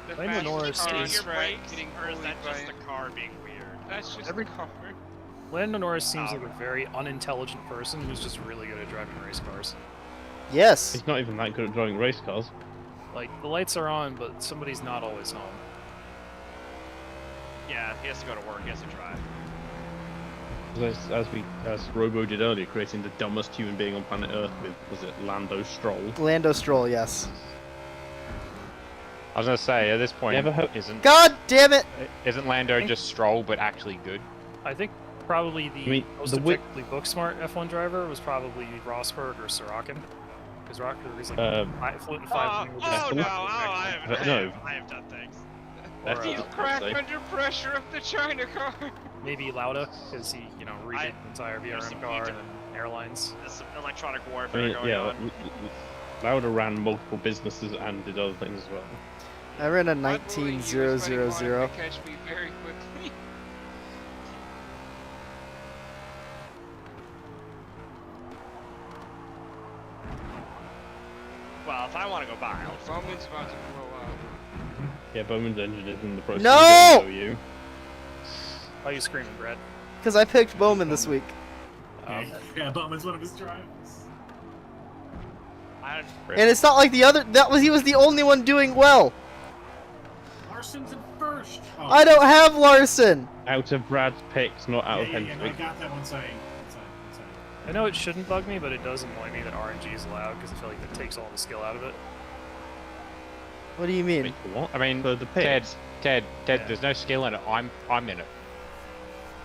The Lando fastest Norris car on is- Your track brakes, getting or is bullied that by just it. the car being weird? That's just Every- the car. Lando Norris seems like a very unintelligent person who's just really good at driving race cars. Yes. He's not even that good at driving race cars. Like, the lights are on, but somebody's not always home. Yeah, he has to go to work, he has to drive. As Robo did earlier, creating the dumbest human being on planet Earth with, was it Lando Stroll? Lando Stroll, yes. I was gonna say at this point, You ever heard- God damn it! isn't Lando just Stroll but actually good? I think probably the mean, most the wi- objectively book-smart F1 driver was probably Rosberg or Sorokin. Because Rosberg is like fluent in Oh, five languages. oh no, No. I have done things. That's Or, You uh, crack say. under pressure of the China car. Maybe Lauda, because he, redid the entire there's VRM some car huge- and then airlines. There's some electronic I warfare mean, going yeah, on. Lauda ran multiple businesses and did other things as well. I ran a My boy, he was fighting 19000. wanted to catch me very quickly. Well, if I want to go buy, I'll Bowman's about to blow up. Yeah, Bowman's engine is in the process No! of going you. Why are you screaming, Brad? Because I picked Bowman this week. Yeah, Bowman's one of his drivers. I, And it's not like the other. He was the only one doing well. Larson's in first. Oh. I don't have Larson. Out of Brad's picks, not out of Yeah, I Hendrick. got that one. Sorry. I know it shouldn't bug me, but it does annoy me that RNG is allowed because I feel like that takes all the skill out of it. What do you mean? Wait, what? I mean, For the Ted, pits. Ted, Yeah. there's no skill in it. I'm in it.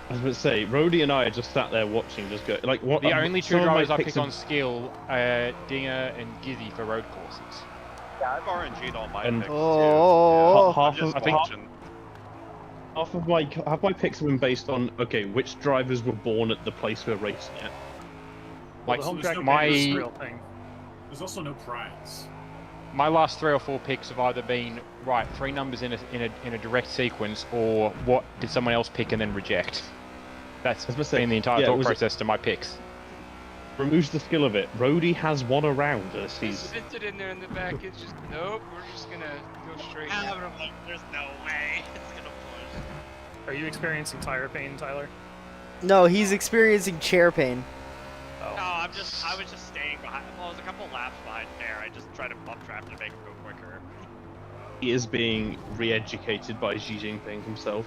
I was going to say, Rhodey and I are just sat there watching, just go like what. The only two some of my drivers I picks pick on skill are Dinger and Gizzy for road courses. Yeah, I've RNG'd all my And- picks Oh, too. half I'm just of watching. half my picks have been based on which drivers were born at the place we're racing at. Well, Like, the home so track my- is a real thing. There's also no prize. My last 3 or 4 picks have either been right 3 numbers in a direct sequence, or what did someone else pick and then reject. That's I was gonna say, been the entire yeah, thought was it- process to my picks. Removes the skill of it. Rhodey has one around as He he's. sent it in there in the back. It's just nope. We're just gonna go straight. Ah, now. but I'm like, there's no way it's gonna push. Are you experiencing tire pain, Tyler? no, he's experiencing chair pain. Oh. No, I was just staying behind. Well, I was a couple laps behind there. I just tried to bump draft to make him go quicker. He is being re-educated by Xi Jinping himself.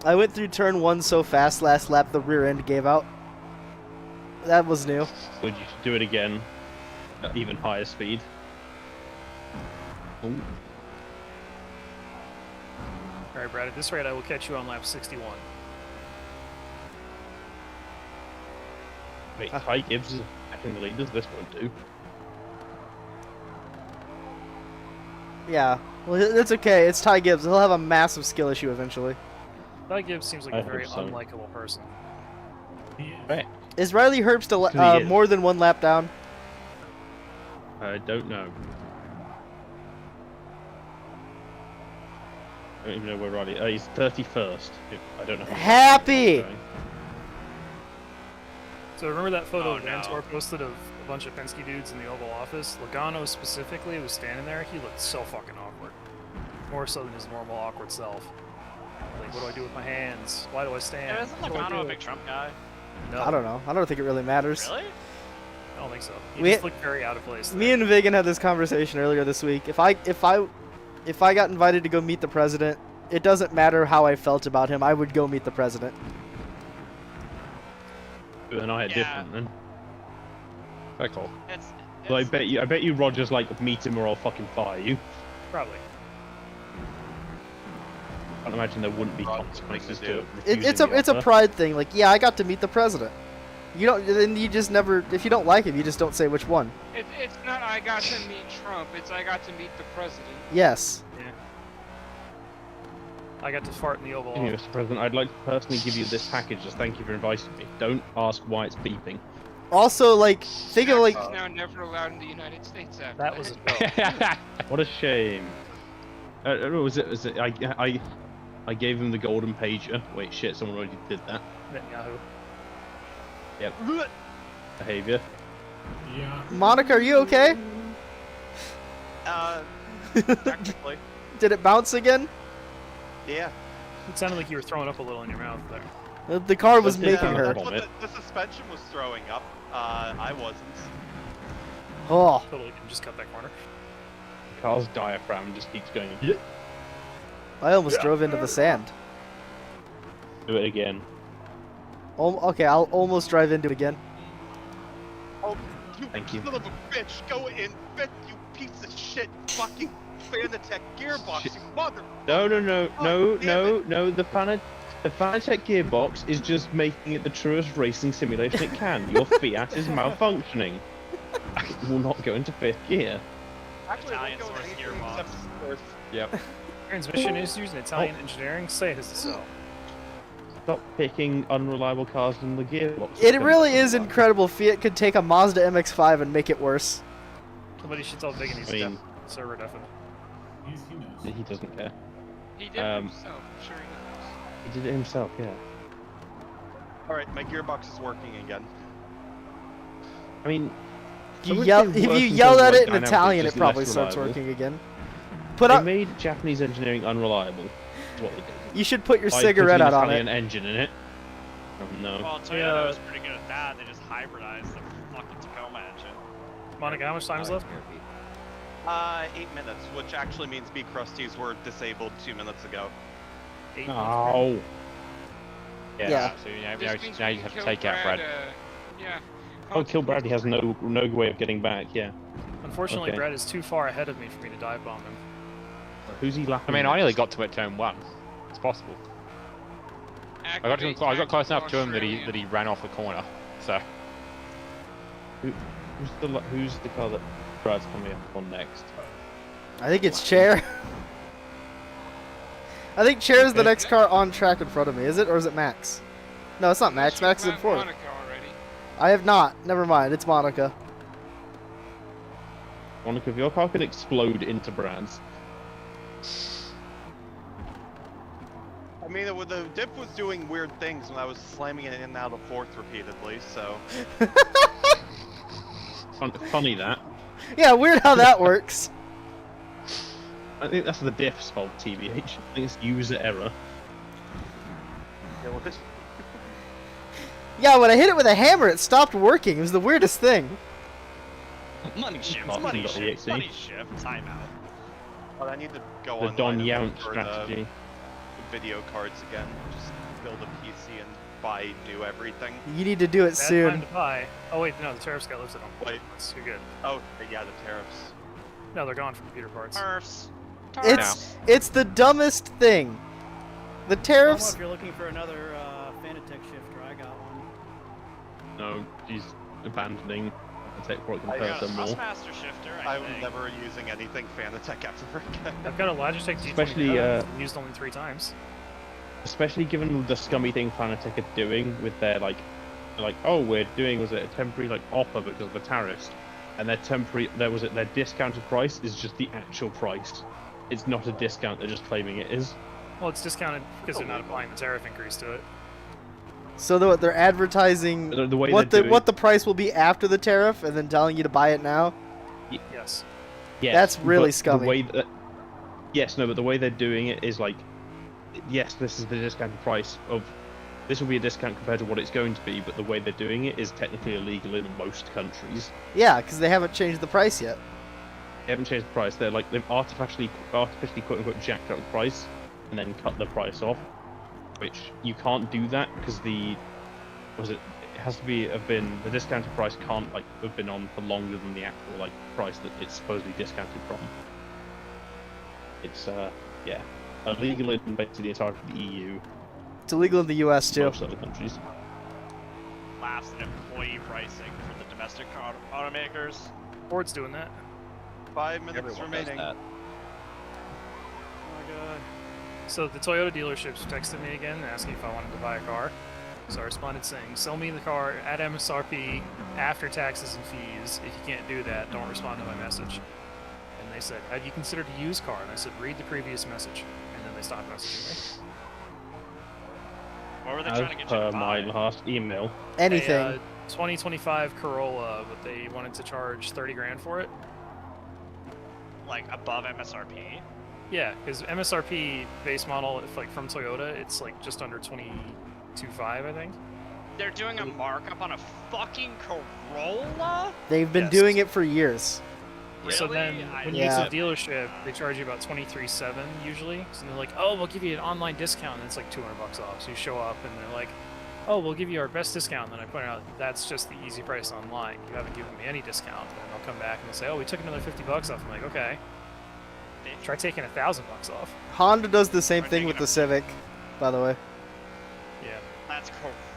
I went through turn 1 so fast last lap the rear end gave out. That was new. Would you should do it again at even higher speed? Ooh. Alright, Brad, at this rate, I will catch you on lap 61. Wait, Ty Gibbs is attacking the leaders. This won't do. Yeah. Well, it's okay. It's Ty Gibbs. He'll have a massive skill issue eventually. That Gibbs seems like I a very hope so. unlikable person. Yeah. Right. Is Riley Herbst He is. more than 1 lap down? I don't know. I don't even know where Riley. He's 31st. I don't know. how Happy! he's going. So remember that photo Oh, no. Vantor posted of a bunch of Penske dudes in the Oval Office? Logano specifically was standing there. He looked so fucking awkward. More so than his normal awkward self. Like, what do I do with my hands? Why do I stand? Yeah, isn't What do I Logano a do? big Trump guy? No, I don't know. I don't think it really matters. Really? I don't think so. He We- just looked very out of place. Me there. and Vigan had this conversation earlier this week. If I got invited to go meet the president, it doesn't matter how I felt about him. I would go meet the president. You and I are Yeah. different then. Very cool. It's Well, I bet you Roger's like, meet him or I'll fucking fire you. Probably. I can't imagine there wouldn't be Roger's consequences gonna to do. It's a offer. pride thing. Like, yeah, I got to meet the president. You don't. Then you just never. If you don't like him, you just don't say which one. It's not I got to meet Trump. It's I got to meet the president. Yes. I got to fart in the Oval Anyway, Office. Mr. President, I'd like to personally give you this package as thank you for inviting me. Don't ask why it's beeping. Also, like, think of like. He's now never allowed in the United States after That was a joke. What a shame. Was it? I gave him the golden pager. Wait, shit, someone already did that. Netanyahu. Yep. Behavior. Yeah. Monica, are you okay? Technically. Did it bounce again? Yeah. It sounded like you were throwing up a little in your mouth there. The car was Yeah, making her. That's what Vomit. the suspension was throwing up. I wasn't. Oh. Totally can just cut that corner. The car's diaphragm just keeps going. "Yeah." I almost drove into the sand. Do it again. Okay, I'll almost drive into it again. Oh, you Thank you. son of a bitch! Go in fifth, you piece of shit! Fucking Fanatec gearbox, Shit. you mother! No. Oh, damn The Fanatec gearbox is just making it the truest racing simulation it can. Your Fiat is malfunctioning. It will not go into fifth gear. Actually, Italian don't go source anything gearbox. except fourth. Yep. Transmission issues in Italian engineering. Say it as so. Stop picking unreliable cars in the gearbox. It really is incredible. Fiat could take a Mazda MX-5 and make it worse. Somebody should tell Vigan he's I mean- server deafened. He knows. He doesn't care. He did it himself. I'm sure he knows. He did it himself, yeah. Alright, my gearbox is working again. I mean, I You would yell, say if you working yell terms at like it in dynamics is Italian, it just probably less starts reliable. working again. Put They up. made Japanese engineering unreliable. That's what they did. You should put your By cigarette putting out an on Italian it. engine in it. Oh, no. Well, Toyota Yeah. was pretty good at that. They just hybridized the fucking Tacoma engine. Monica, how much time is left? 8 minutes, which actually means B Crusties were disabled 2 minutes ago. 8. Oh. Yeah. So This means now we you can have to kill take out Brad. Yeah. Oh, kill Brad. He has no way of getting back. Yeah. Unfortunately, Okay. Brad is too far ahead of me for me to dive bomb him. Who's he I laughing? mean, I at? nearly got to it turn 1. It's possible. I got close enough to him that he ran off the corner. So Who's the car that Brad's coming up on next? I think it's Chair. I think Chair is the Okay. next car on track in front of me. Is it, or is it Max? No, it's not Max. Max is in fourth. Monica already. I have not. Never mind. It's Monica. Monica, if your car could explode into Brad's. I mean, the dip was doing weird things when I was slamming it in and out of fourth repeatedly, so... Funny that. Yeah, weird how that works. I think that's the diff's fault, TBH. I think it's user error. Yeah, well, this- Yeah, when I hit it with a hammer, it stopped working. It was the weirdest thing. Money shift, Martin money got shift, EXE. money shift, timeout. Well, I need to go The online Don and Yount look for strategy. the video cards again. Just build a PC and buy new everything. You need to do it Bad time soon. to buy. Oh wait, no, the tariffs got lifted on. Wait. You're good. Oh, yeah, the tariffs. No, they're gone from computer parts. Perfs. It's the dumbest thing. The Momo, tariffs. if you're looking for another Fanatec shifter, I got one. No, she's abandoning the tech for it can I hurt got a them more. Thrustmaster shifter, I I'm think. never using anything Fanatec ever again. I've got a Logitech G20. Especially, used only 3 times. Especially given the scummy thing Fanatec are doing with their like, oh, we're doing was it a temporary like offer because of the tariffs, and their temporary their discounted price is just the actual price. It's not a discount. They're just claiming it is. Well, it's discounted because they're not applying the tariff increase to it. So they're advertising The way what they're the doing, what the price will be after the tariff, and then telling you to buy it now. Yes. yes, that's really but scummy. The way that, yes, no, but the way they're doing it is like, yes, this is the discounted price of. This will be a discount compared to what it's going to be, but the way they're doing it is technically illegal in most countries. Yeah, because they haven't changed the price yet. They haven't changed the price. They've artificially quote unquote jacked up the price and then cut the price off, which you can't do that because it has to be have been the discounted price can't like have been on for longer than the actual like price that it's supposedly discounted from. It's yeah, illegal in basically the entirety of the EU, It's illegal in the U.S. too. most other countries. Laughs at employee pricing for the domestic automakers. Ford's doing that. 5 minutes Everyone does remaining. that. Oh my god. So the Toyota dealerships texted me again asking if I wanted to buy a car. So I responded saying, sell me the car at MSRP after taxes and fees. If you can't do that, don't respond to my message. And they said, have you considered a used car? And I said, read the previous message. And then they stopped messaging me. What were they As trying to get you per to my buy? last email, Anything. A 2025 Corolla, but they wanted to charge 30 grand for it. Like above MSRP? Yeah, because MSRP base model, if like from Toyota, it's like just under 22.5, I think. They're doing a markup on a fucking Corolla? They've been yes. doing it for years. So Really? then, when you Yeah. use a dealership, they charge you about 23.7 usually. So they're like, "Oh, we'll give you an online discount," and it's like $200 off. So you show up, and they're like, "Oh, we'll give you our best discount." And then I point out that's just the easy price online. You haven't given me any discount. And they'll come back and they'll say, "Oh, we took another $50 off." I'm like, "Okay." Try taking $1,000 off. Honda does the same Or thing taking with a- the Civic, by the way. Yeah. That's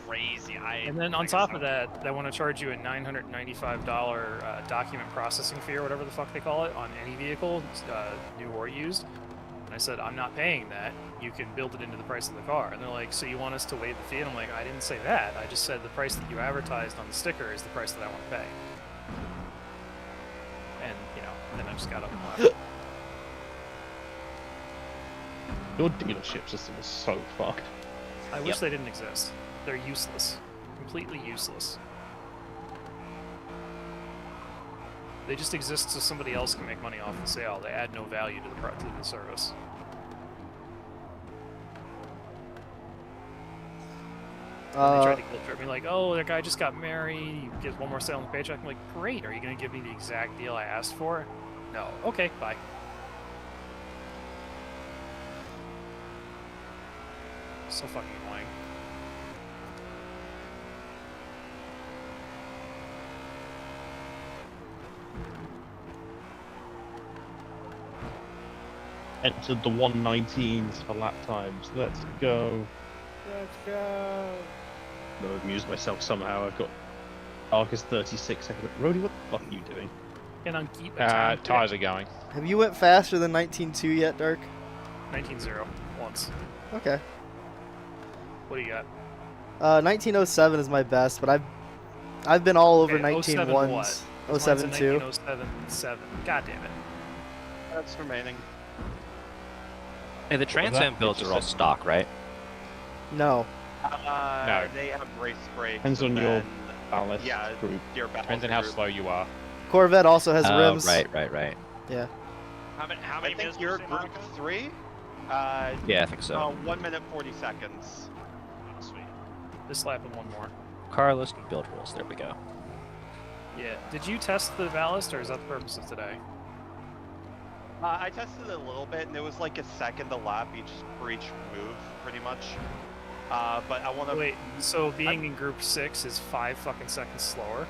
crazy. And then on top of that, they want to charge you a $995 document processing fee or whatever the fuck they call it on any vehicle, new or used. And I said, I'm not paying that. You can build it into the price of the car. And they're like, so you want us to waive the fee? And I'm like, I didn't say that. I just said the price that you advertised on the sticker is the price that I want to pay. And, you know, then I just got up and left. your dealership system is so fucked. I wish they didn't exist. They're useless. Completely useless. They just exist so somebody else can make money off the sale. They add no value to the service. They tried to guilt trip me like, oh, that guy just got married, he gets one more sale on the paycheck. I'm like, great, are you going to give me the exact deal I asked for? No. Okay, bye. So fucking annoying. entered the 119s for lap times. Let's go. Let's go. I've amused myself somehow. I've got Arcus 36 seconds. Rody, what the fuck are you doing? Can I keep a time? Tires are going. Have you went faster than 19.2 yet, Dark? 19.0 once. Okay. What do you got? 1907 is my best, but I've been all over Okay, 19 07 ones. what? 07 2. 1907.7. God damn it. That's remaining. Hey, the Trans Am builds are all stock, right? No. No. They have race brakes. Depends on and your then- ballast Yeah, group. your ballast Depends on how group. slow you are. Corvette also has Oh, rims. right. Yeah. How many I minutes think did you're you say, group Monica? 3. Yeah, I think so. 1 minute 40 seconds. Oh, sweet. Just slap in one more. Carlos build rules. There we go. Yeah. Did you test the ballast, or is that the purpose of today? I tested it a little bit, and it was like a second a lap for each move, pretty much. But I want to. Wait, so being in group 6 is 5 fucking seconds slower?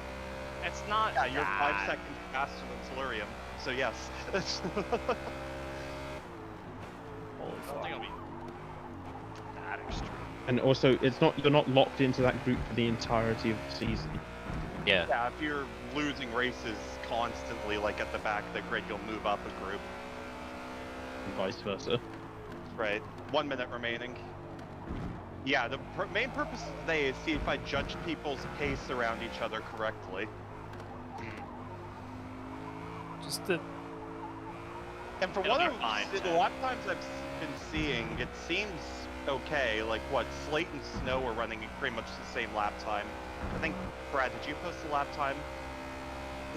It's not. Yeah, you're 5 that. seconds faster than Tellurium. So yes. Holy I don't fuck. think it'll be that extreme. And also, you're not locked into that group for the entirety of the season. Yeah. Yeah, if you're losing races constantly, like at the back of the grid, you'll move up a group. And vice versa. Right. 1 minute remaining. Yeah, the main purpose of today is see if I judge people's pace around each other correctly. Just the And for It'll what be fine, the Ted. lap times I've been seeing, it seems okay. Like what, Slate and Snow are running pretty much the same lap time. I think, Brad, did you post the lap time?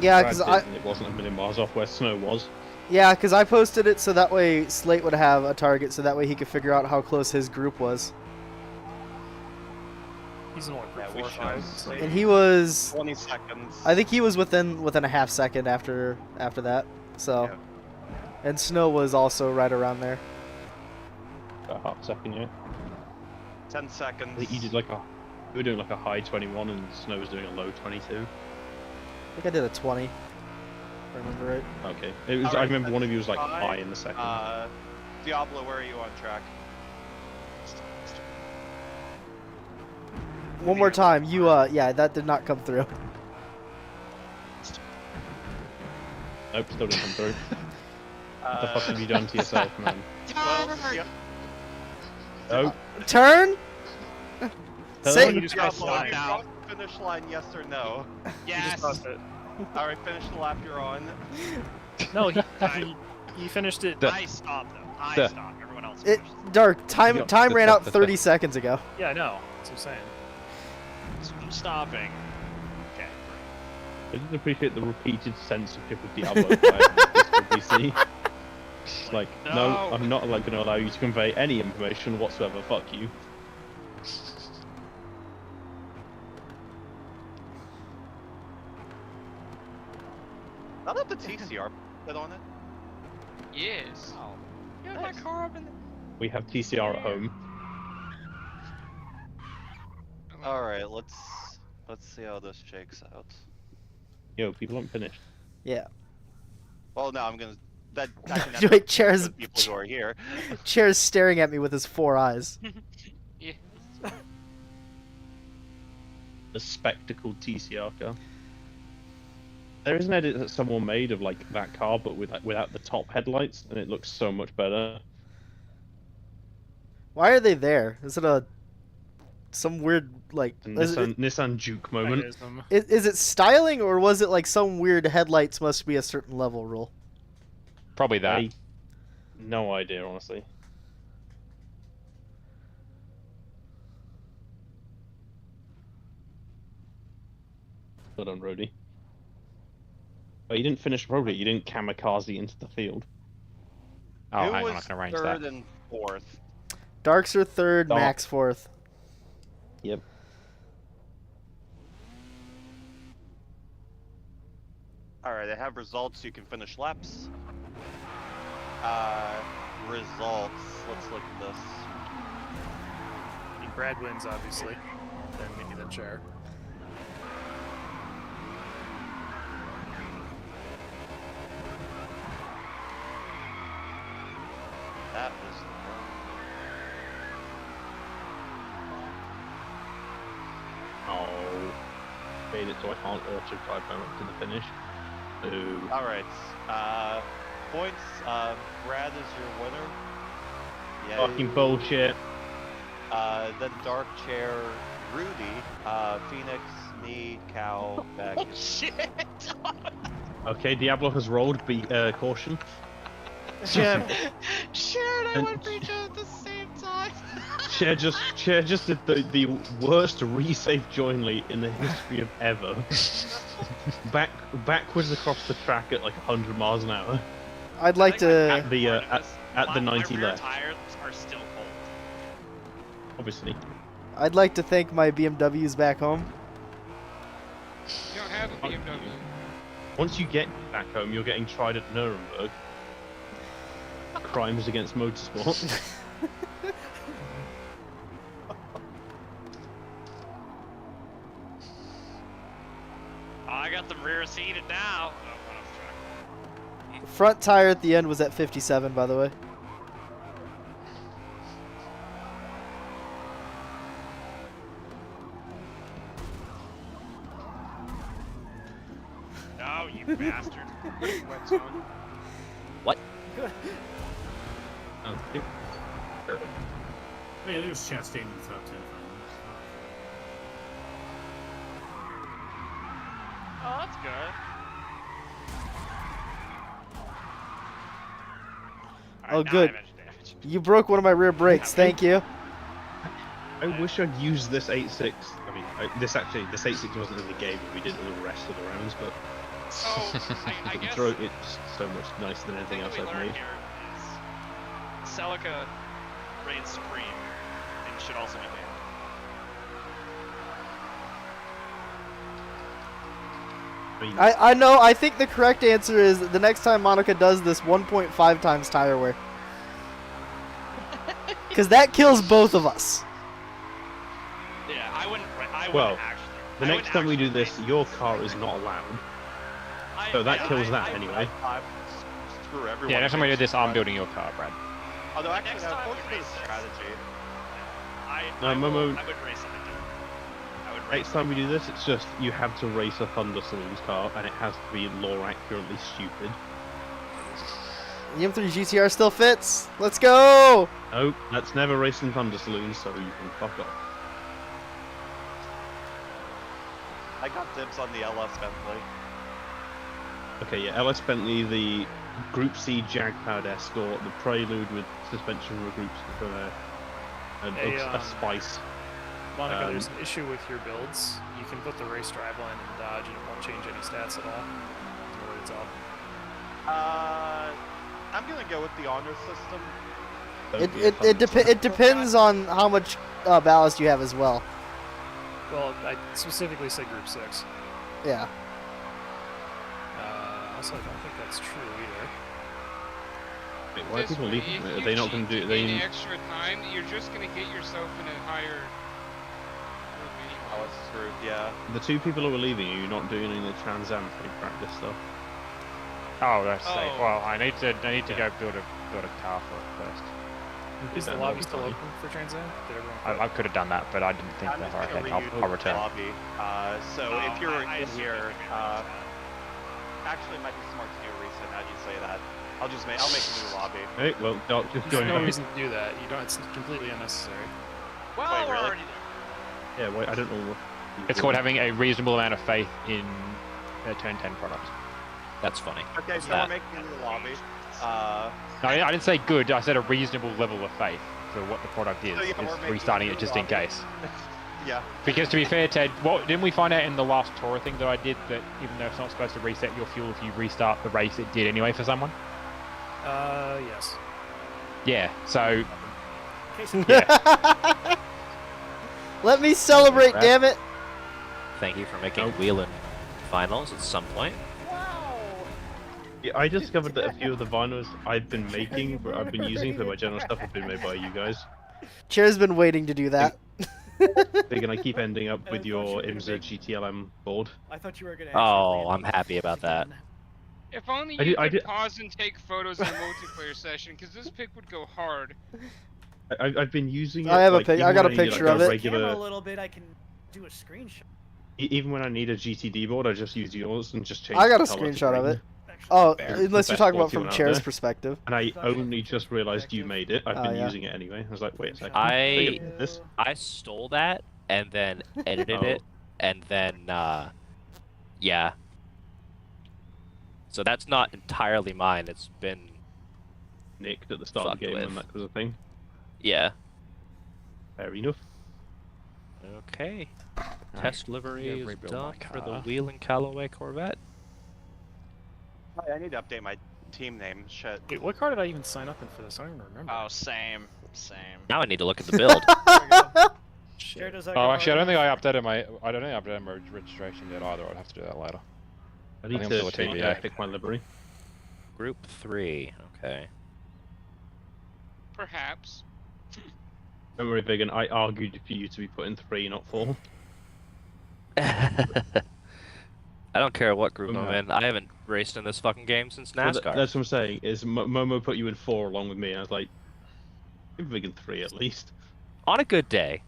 Yeah, Brad because didn't, it wasn't a million miles off where Snow was. I posted it so that way Slate would have a target, so that way he could figure out how close his group was. he's in what, group Yeah, 4 we or should 5? say And he was, 20 seconds. I think he was within a half second after that. So, Yeah. and Snow was also right around there. A half second, yeah. 10 I seconds. think you were doing like a high 21 and Snow was doing a low 22. I think I did a 20. If I remember right. Okay. It was. Alright, I remember one of you was like fine. high in the second. Diablo, where are you on track? One more time, you yeah, that did not come through. Nope, still didn't come through. What the fuck have you done to yourself, man? Well, yeah, Nope. Turn. Say, You just crossed the Diablo, line. you crossed the finish line, yes or no? You Yes. just crossed it. Alright, finish the lap you're on. No, he finished it. I stopped though. I The- stopped. Everyone else it, finished. Dark time Yep. time ran out 30 seconds ago. Yeah, I know. That's what I'm saying. I'm stopping. Okay. I didn't appreciate the repeated censorship of Diablo by PC. It's like, no, No. I'm not like going to allow you to convey any information whatsoever. Fuck you. Not have the TCR put on it. Yes. Oh. You have my car up in the... We have TCR at home. Alright, let's see how this shakes out. Yo, people aren't finished. Yeah. Well, no, I'm gonna. That I can Wait, enter Chair's the people who are here. Chair's staring at me with his 4 eyes. Yeah. The spectacle TCR car. There is an edit that someone made of like that car, but without the top headlights, and it looks so much better. Why are they there? Is it some weird like? The Is it, Nissan Juke moment. Mechanism. is it styling, or was it like some weird headlights must be a certain level rule? Probably that. No idea, honestly. Well done, Rody. Oh, you didn't finish Rody. You didn't kamikaze into the field. Oh, Who hang on, I was can arrange third that. and fourth? Darks are 3rd, Dark. Max 4th. Yep. Alright, I have results. You can finish laps. Results. Let's look at this. I mean, Brad wins, obviously. Then maybe the chair. that was the Oh, made it so I can't auto drive my up to the finish. Ooh. All right. Points. Brad is your winner. Yeah. Fucking bullshit. Then Dark Chair, Rudy, Phoenix, me, Cal, Beck. Oh shit! Okay, Diablo has rolled. Be caution. Shit, I went for each other at the same time. Chair just did the worst resave join lead in the history of ever. Backwards across the track at like 100 miles an hour. I'd like to. At the at the 90 my rear left. tires are still cold. Obviously. I'd like to thank my BMWs back home. You don't have a BMW. Once you get back home, you're getting tried at Nuremberg. Crimes against motorsport. Oh, I got them rear seated now. Front tire at the end was at 57, by the way. Oh, you bastard. Wet zone. What? Oh, Yeah, there's a chance staying in the top 10. Oh, that's good. Oh, Alright, now good. I have engine damage. You broke one of my rear brakes. Thank you. I wish I'd used this 8.6. I mean, this 8.6 wasn't in the game, but we did all the rest of the rounds, but So, I guess it's so much nicer than the anything thing else we I've learned made. here is Celica reigns supreme and should also be banned. I know. I think the correct answer is the next time Monica does this, 1.5 times tire wear. Because that kills both of us. Yeah, I wouldn't Well, actually. the next time we do this, your car is not allowed. So that kills that anyway. Screw everyone. Yeah, next time we do this, I'm building your car, Brad. Although actually, Next no, time what's we the race this, strategy? No, I Momo- would race something different. I would race Next time we do this, it's just you have to race a Thunder Saloon's car, and it has to be lore accurately stupid. The M3 GTR still fits. Let's go. Nope, that's never racing Thunder Saloons, so you can fuck off. I got dibs on the LS Bentley. Okay, yeah, LS Bentley, the Group C Jag-powered Escort, the Prelude with suspension groups for a Spice. Monica, there's an issue with your builds. You can put the race driveline in Dodge and it won't change any stats at all. Or it's up. I'm gonna go with the honor system. It depends on how much ballast you have as well. Well, I specifically said Group 6. Yeah. Also, I don't think that's true either. Wait, why are This people way, leaving? if Are you they not cheat going to do to it? gain extra time, you're just gonna get yourself in a higher group I anyway. was screwed, yeah. The two people who are leaving, are you not doing any of the Trans Am free practice stuff? Oh, that's safe. Oh. Well, I need to go build a car for it first. Is the That lobby might be still funny. open for Trans Am? Did everyone I could have done that, but I didn't think I'm that just far gonna ahead. reuse I'll the return. lobby. So Oh, if you're I in assume here, you're gonna be able to do actually, it might be smart to do a reset now you say that. I'll make a new lobby. Hey, well, Doc, just There's join no back. reason to do that. You don't. It's completely unnecessary. Well, Wait, we're really? already there. Yeah, wait, I don't know what... It's called having a reasonable amount of faith in a Turn 10 product. That's funny. Okay, What's so that? we're making a new lobby. No, I didn't say good. I said a reasonable level of faith for what the product is. So, yeah, we're Is making restarting a it new just in lobby. case. Yeah. Because to be fair, Ted, didn't we find out in the last Torah thing that I did that even though it's not supposed to reset your fuel if you restart the race, it did anyway for someone? Yes. Yeah. So Case in yeah. Let me celebrate, Brad. damn it. Thank you for making Nope. Wheeling finals at some point. Yeah, I discovered that a few of the vinyls I've been making, but I've been using for my general stuff, have been made by you guys. Chair's been waiting to do that. Big, and I keep ending up with your IMSA GTLM board. I thought you were gonna. Oh, I'm happy about that. If only I you did- I could did- pause and take photos in a multiplayer session, because this pic would go hard. I've been using it. I have a like, pic- I even got a when need, picture like, of a it. regular- Camera a little bit, I can do a screenshot. Even when I need a GTD board, I just use yours and just change. I got the a color to screenshot of green. it. Oh, Fair. unless you're Best talking about quality from one out Chair's there. perspective. And I Talking only from just realized you made it. I've Oh, been yeah. using it anyway. I was like, wait a second. I- Look at this. I stole that and then edited Oh. it, and then yeah. So that's not entirely mine. It's been Nicked at the start of Fucked the game with. when that was a thing. yeah. Fair enough. Okay. Right, Test livery yeah, is rebuild my done for the car. Wheel and Callaway Corvette. I need to update my team name. Shit. Wait, what car did I even sign up in for this? I don't even remember. Oh, same. Now I need to look at the build. Chair, does that Oh, go actually, I don't hard think I enough? updated my. I don't think I updated my registration yet either. I'd have to do that later. I need think I'm to still a change, TVA. pick my livery. Group 3. Okay. Perhaps. Don't worry, Vegan. I argued for you to be put in 3, not 4. I don't care what group I'm Okay. in. I haven't raced in this fucking game since Well, NASCAR. that's what I'm saying. Is Momo put you in 4 along with me? And I was like, give Vegan 3 at least. On a good day,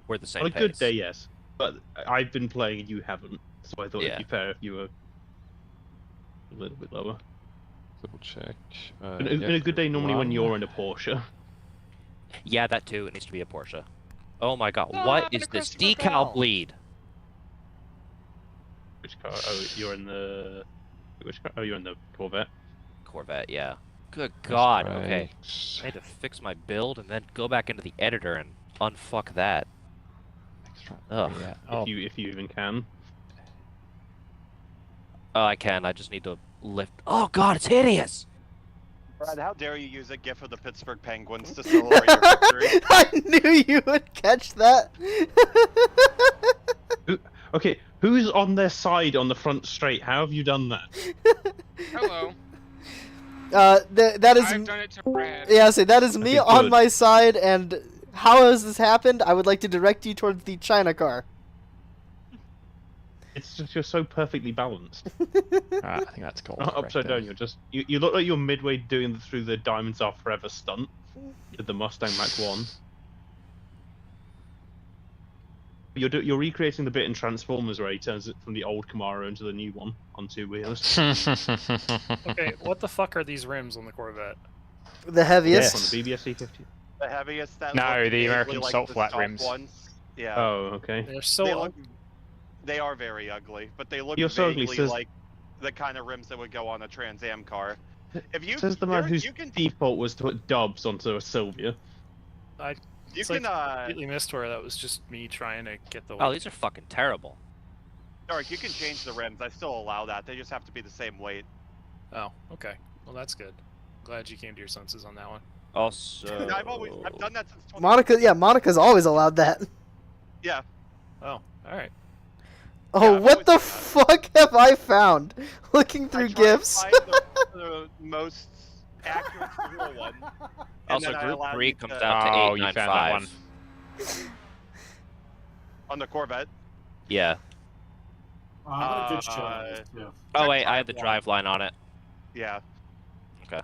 we're the same On a good pace. day, yes. But I've been playing and you haven't, so I thought Yeah. it'd be fair if you were a little bit lower. Double check. In a good day, normally when you're in a Porsche. Yeah, that too. It needs to be a Porsche. Oh my god, No, what happened is to this Christopher decal Bell? bleed? Which car? Oh, you're in the. Which car? Oh, you're in the Corvette. Corvette, yeah. Good god, okay. Right. I had to fix my build and then go back into the editor and unfuck that. Ugh. Yeah. Oh, If you even can. Oh, I can. I just need to lift. Oh god, it's hideous! Brad, how dare you use a gif of the Pittsburgh Penguins to celebrate your victory? I knew you would catch that. Okay, who's on their side on the front straight? How have you done that? Hello. That is. I've done it to Brad. Yeah, say that is me Okay, on good. my side, and how has this happened? I would like to direct you towards the China car. It's just you're so perfectly balanced. right, I think that's cool. Upside down, you're just you look like you're midway doing through the Diamonds Are Forever stunt with the Mustang Mach 1. You're recreating the bit in Transformers where he turns it from the old Camaro into the new one on 2 wheels. Okay, what the fuck are these rims on the Corvette? The heaviest. On the BBS E50. The heaviest that No, look the vaguely American like salt the flat stock rims. Ones. Yeah. Oh, okay. They're so They look. They are very ugly, but they look You're so ugly, vaguely says- like the kind of rims that would go on a Trans Am car. If you Says the man there- whose you can default was to put dubs onto a Sylvia. you It's can completely missed where that was just me trying to get the. Oh, these are fucking terrible. Dark, you can change the rims. I still allow that. They just have to be the same weight. Oh, okay. Well, that's good. Glad you came to your senses on that one. Also, I've done that since 20. Monica's always allowed that. Yeah. Oh, all right. Oh, I've what the always done fuck have I found? Looking I through try to gifs. find the most accurate real one. and also then I Group allow 3 you comes to- out to Oh, you found that 895. on the Corvette. Yeah. I got a good show on this, too. Oh wait, I had the drive line on it. Yeah. Okay.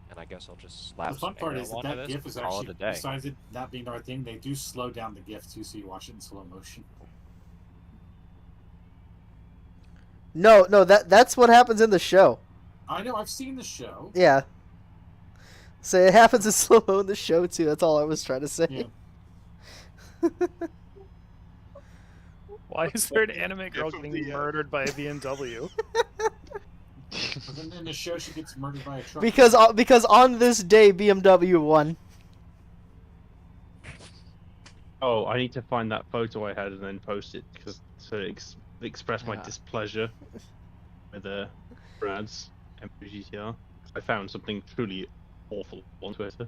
And I guess I'll just slap The fun some part arrow is that onto that this GIF is and call it actually, a day. besides it not being our thing, they do slow down the GIF too, so you watch it in slow motion. No, that's what happens in the show. I know, I've seen the show. Yeah. So it happens in slow mo in the show too. That's all I was trying to say. Yeah. Why is there an anime girl Gif of getting the, murdered by a BMW? But then in the show, she gets murdered by a truck. Because on this day BMW won. Oh, I need to find that photo I had and then post it to express my Yeah. displeasure with Brad's MGTR. I found something truly awful on Twitter.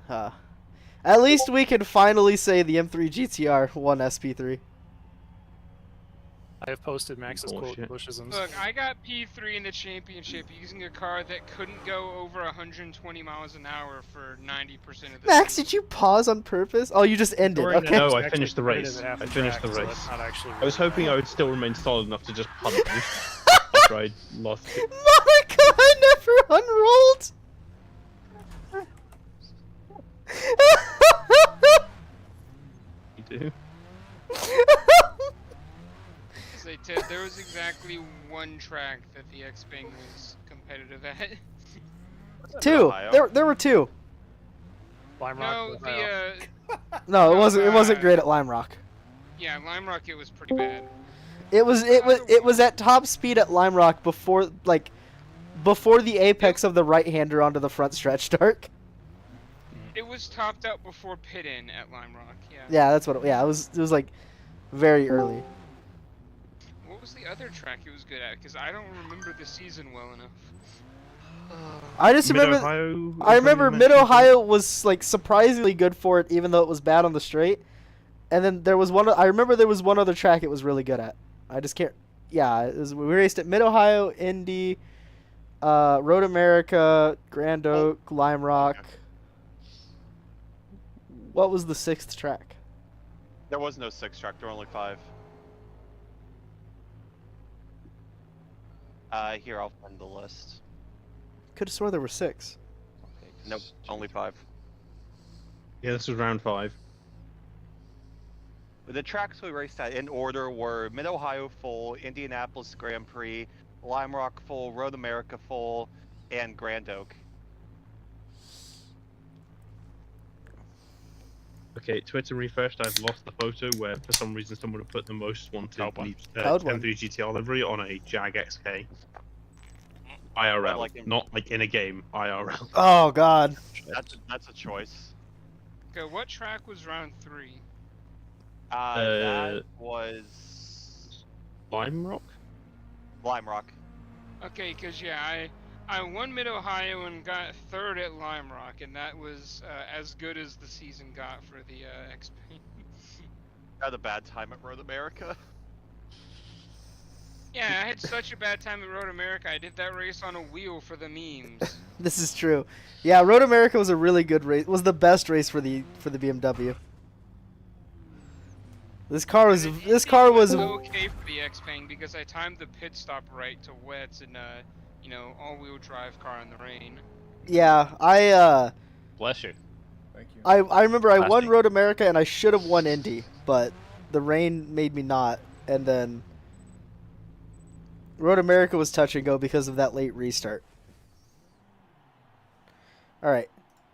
At least we can finally say the M3 GTR won SP3. I have posted Max's quote Bullshit. bushisms. Look, I got P3 in the championship using a car that couldn't go over 120 miles an hour for 90% of the Max, season. did you pause on purpose? Oh, you just ended. During that Okay. was No, I actually finished the competitive race. at half I the finished track, the so race. that's not actually I was really hoping bad. I would still remain solid enough to just punt you after I lost it. Monica, I never unrolled. You do. Say, Ted, there was exactly one track that the X-Bang was competitive at. Two. Ohio. There were two. Lime Rock, No, Ohio. No, it No, wasn't. It wasn't uh, great at Lime Rock. Yeah, Lime Rock, it was pretty bad. It was at top speed at Lime Rock before the apex of the right-hander onto the front stretch start. It was topped out before pit-in at Lime Rock, yeah. Yeah, that's what. It was like very early. What was the other track it was good at? Because I don't remember the season well enough. I just remember. Mid-Ohio, I remember is that Mid Ohio was like surprisingly good for it, even though it was bad on the straight. And then there was one. I remember there was one other track it was really good at. I just can't. Yeah, we raced at Mid Ohio, Indy, Road America, Grand Oak, Lime Rock. Okay. What was the sixth track? There was no 6 track. There were only 5. Here, I'll find the list. Could have swore there were 6. Nope, only 5. Yeah, this was round 5. The tracks we raced at in order were Mid-Ohio full, Indianapolis Grand Prix, Lime Rock full, Road America full, and Grand Oak. Okay, Twitter refreshed. I've lost the photo where for some reason someone had put the most wanted Cloud one. Cloud one. 10-3 GTR livery on a Jag XK. IRL, like him. not like in a game. IRL. Oh God. That's a choice. Okay, what track was round 3? That was Lime Rock. Lime Rock. Okay, because yeah, I won Mid-Ohio and got 3rd at Lime Rock, and that was as good as the season got for the X-Bang. Had a bad time at Road America. Yeah, I had such a bad time at Road America, I did that race on a wheel for the memes. This is true. Yeah, Road America was a really good race. Was the best race for the BMW. This car was And okay for the X-Bang because I timed the pit stop right to wets and all-wheel drive car in the rain. Yeah, Bless you. Thank you. I remember I won Plastic. Road America and I should have won Indy, but the rain made me not. And then Road America was touch and go because of that late restart. All right,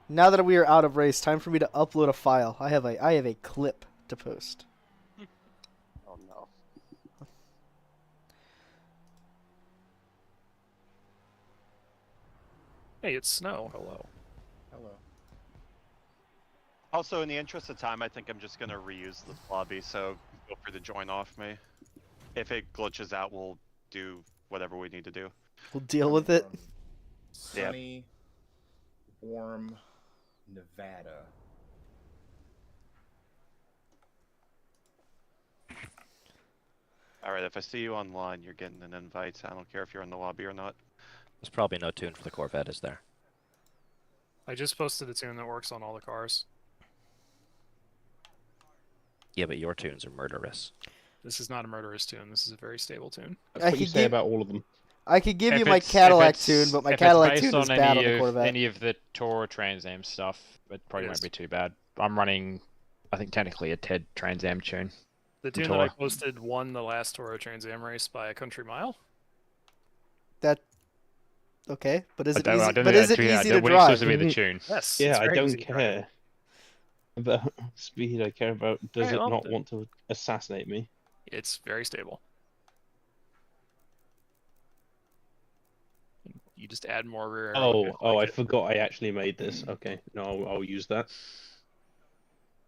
now that we are out of race, time for me to upload a file. I have a clip to post. Oh no. Hey, it's snow. Hello. Hello. Also, in the interest of time, I think I'm just gonna reuse this lobby, so feel free to join off me. If it glitches out, we'll do whatever we need to do. We'll deal with it. Sunny, warm Nevada. Alright, if I see you online, you're getting an invite. I don't care if you're in the lobby or not. There's probably no tune for the Corvette, is there? I just posted a tune that works on all the cars. Yeah, but your tunes are murderous. This is not a murderous tune. This is a very stable tune. That's what you could say give- about all of them. I could give you If my it's- if Cadillac it's- tune, but my if it's Cadillac based tune is on bad on any the of- Corvette. Any of the Tour Trans Am stuff, it probably Yes. won't be too bad. I'm running, I think technically a TED Trans Am tune. The tune that I Tour. posted won the last Toro Trans Am race by a country mile. Okay, but is I it don't, easy? I don't But know is it that- yeah, easy that to would drive? exclusively be the tune. Yes. Yeah, it's I very don't easy to drive. care about speed. I care about does Hey, it not Alden. want to assassinate me? It's very stable. You just add more rear. aero Oh, if you I like it. forgot I actually made this. Okay, no, I'll use that.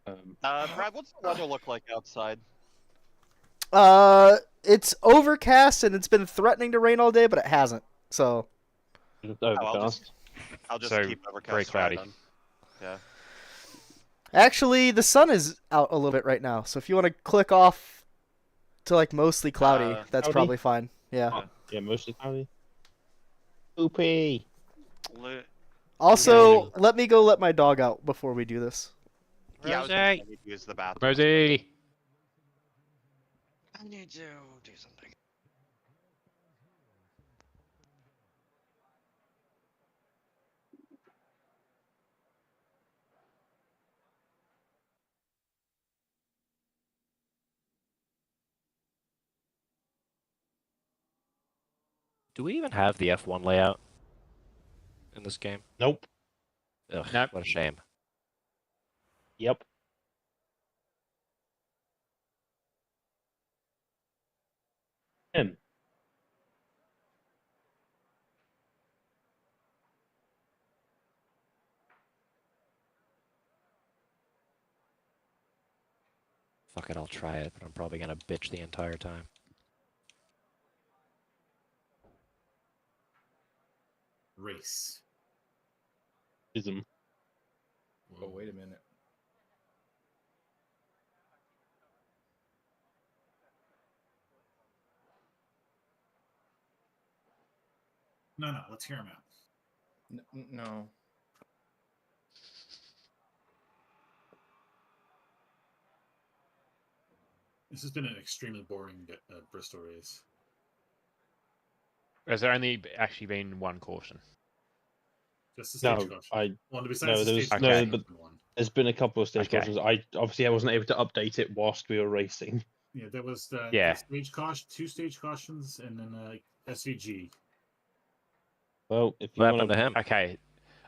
Brad, what's the weather look like outside? It's overcast and it's been threatening to rain all day, but it hasn't. So It's I'll overcast. I'll just So, keep overcast. very for cloudy. then. Yeah. actually, the sun is out a little bit right now. So if you want to click off To like mostly cloudy. That's Cloudy? probably fine. Yeah. Yeah, mostly cloudy. OP. Also, let me go let my dog out before we do this. Yeah, I was gonna say I need to use the bathroom. Rosie. I need to do something. Do we even have the F1 layout in this game? Nope. Ugh, Nope. what a shame. Yep. Him. Fuck it, I'll try it, but I'm probably gonna bitch the entire time. Race. Ism. Oh, wait a minute. No, let's hear him out. No. This has been an extremely boring Bristol race. Has there only actually been one caution? Just the stage No, caution. Well, besides no, the there was stage Okay. no, caution but one. there's been a couple of stage Okay. cautions. I wasn't able to update it whilst we were racing. Yeah, there was the Yeah. stage caution, 2 stage cautions, and then SVG. Well, if you What want happened to him? Okay.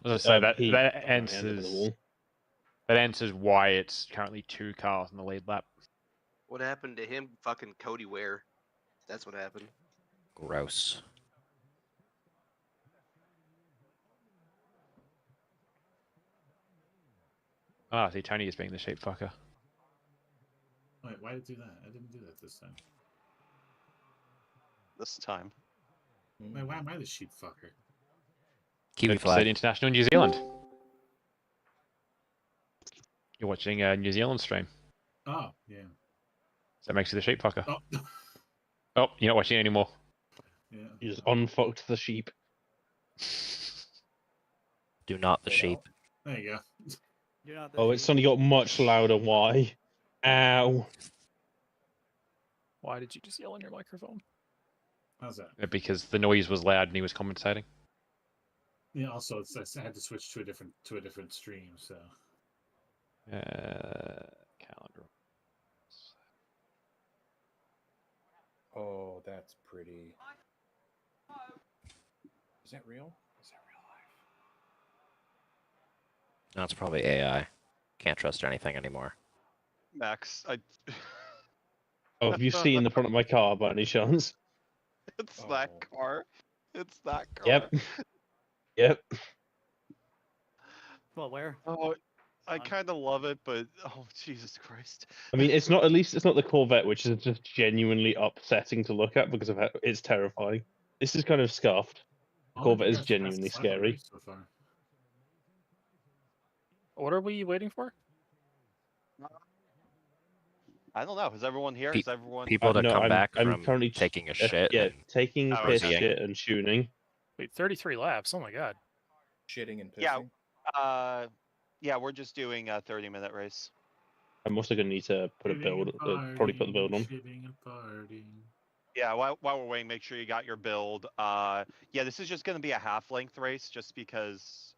I was gonna say he that ran into the answers wall. why it's currently 2 cars in the lead lap. What happened to him? Fucking Cody Ware. That's what happened. Gross. Ah, see, Tony is being the sheep fucker. Wait, why did it do that? I didn't do that this time. This time. Wait, why am I the sheep fucker? Kiwi It's flag. international New Zealand. You're watching a New Zealand stream. Oh, yeah. So that makes you the sheep fucker. Oh, Oh, you're not watching it anymore. yeah. You just unfucked the sheep. Do not the sheep. There you go. You're not Oh, it's suddenly got much louder. Why? Ow. Why did you just yell in your microphone? How's that? Because the noise was loud and he was commentating. Yeah. Also, I had to switch to a different stream. So. Calendar. Oh, that's pretty. Is that real? Is that real life? No, it's probably AI. Can't trust anything anymore. Max, Oh, have you seen the front of my car by any chance? it's that car. It's that car. Yep. Yep. Well, where? Oh, I kind of love it, but oh Jesus Christ! I mean, it's not. At least it's not the Corvette, which is just genuinely upsetting to look at because of how it's terrifying. This is kind of scuffed. The Corvette is genuinely scary. So far. What are we waiting for? I don't know. Is everyone here? Is everyone? People to no, come back I'm from currently taking a shit. Yeah, and taking a piss, Rosie. shit, and tuning. Wait, 33 laps. Oh my god. Shitting and pissing? Yeah. Yeah, we're just doing a 30-minute race. I'm also going to need to put a build. Probably put the build on. Yeah, while we're waiting, make sure you got your build. Yeah, this is just going to be a half-length race, just because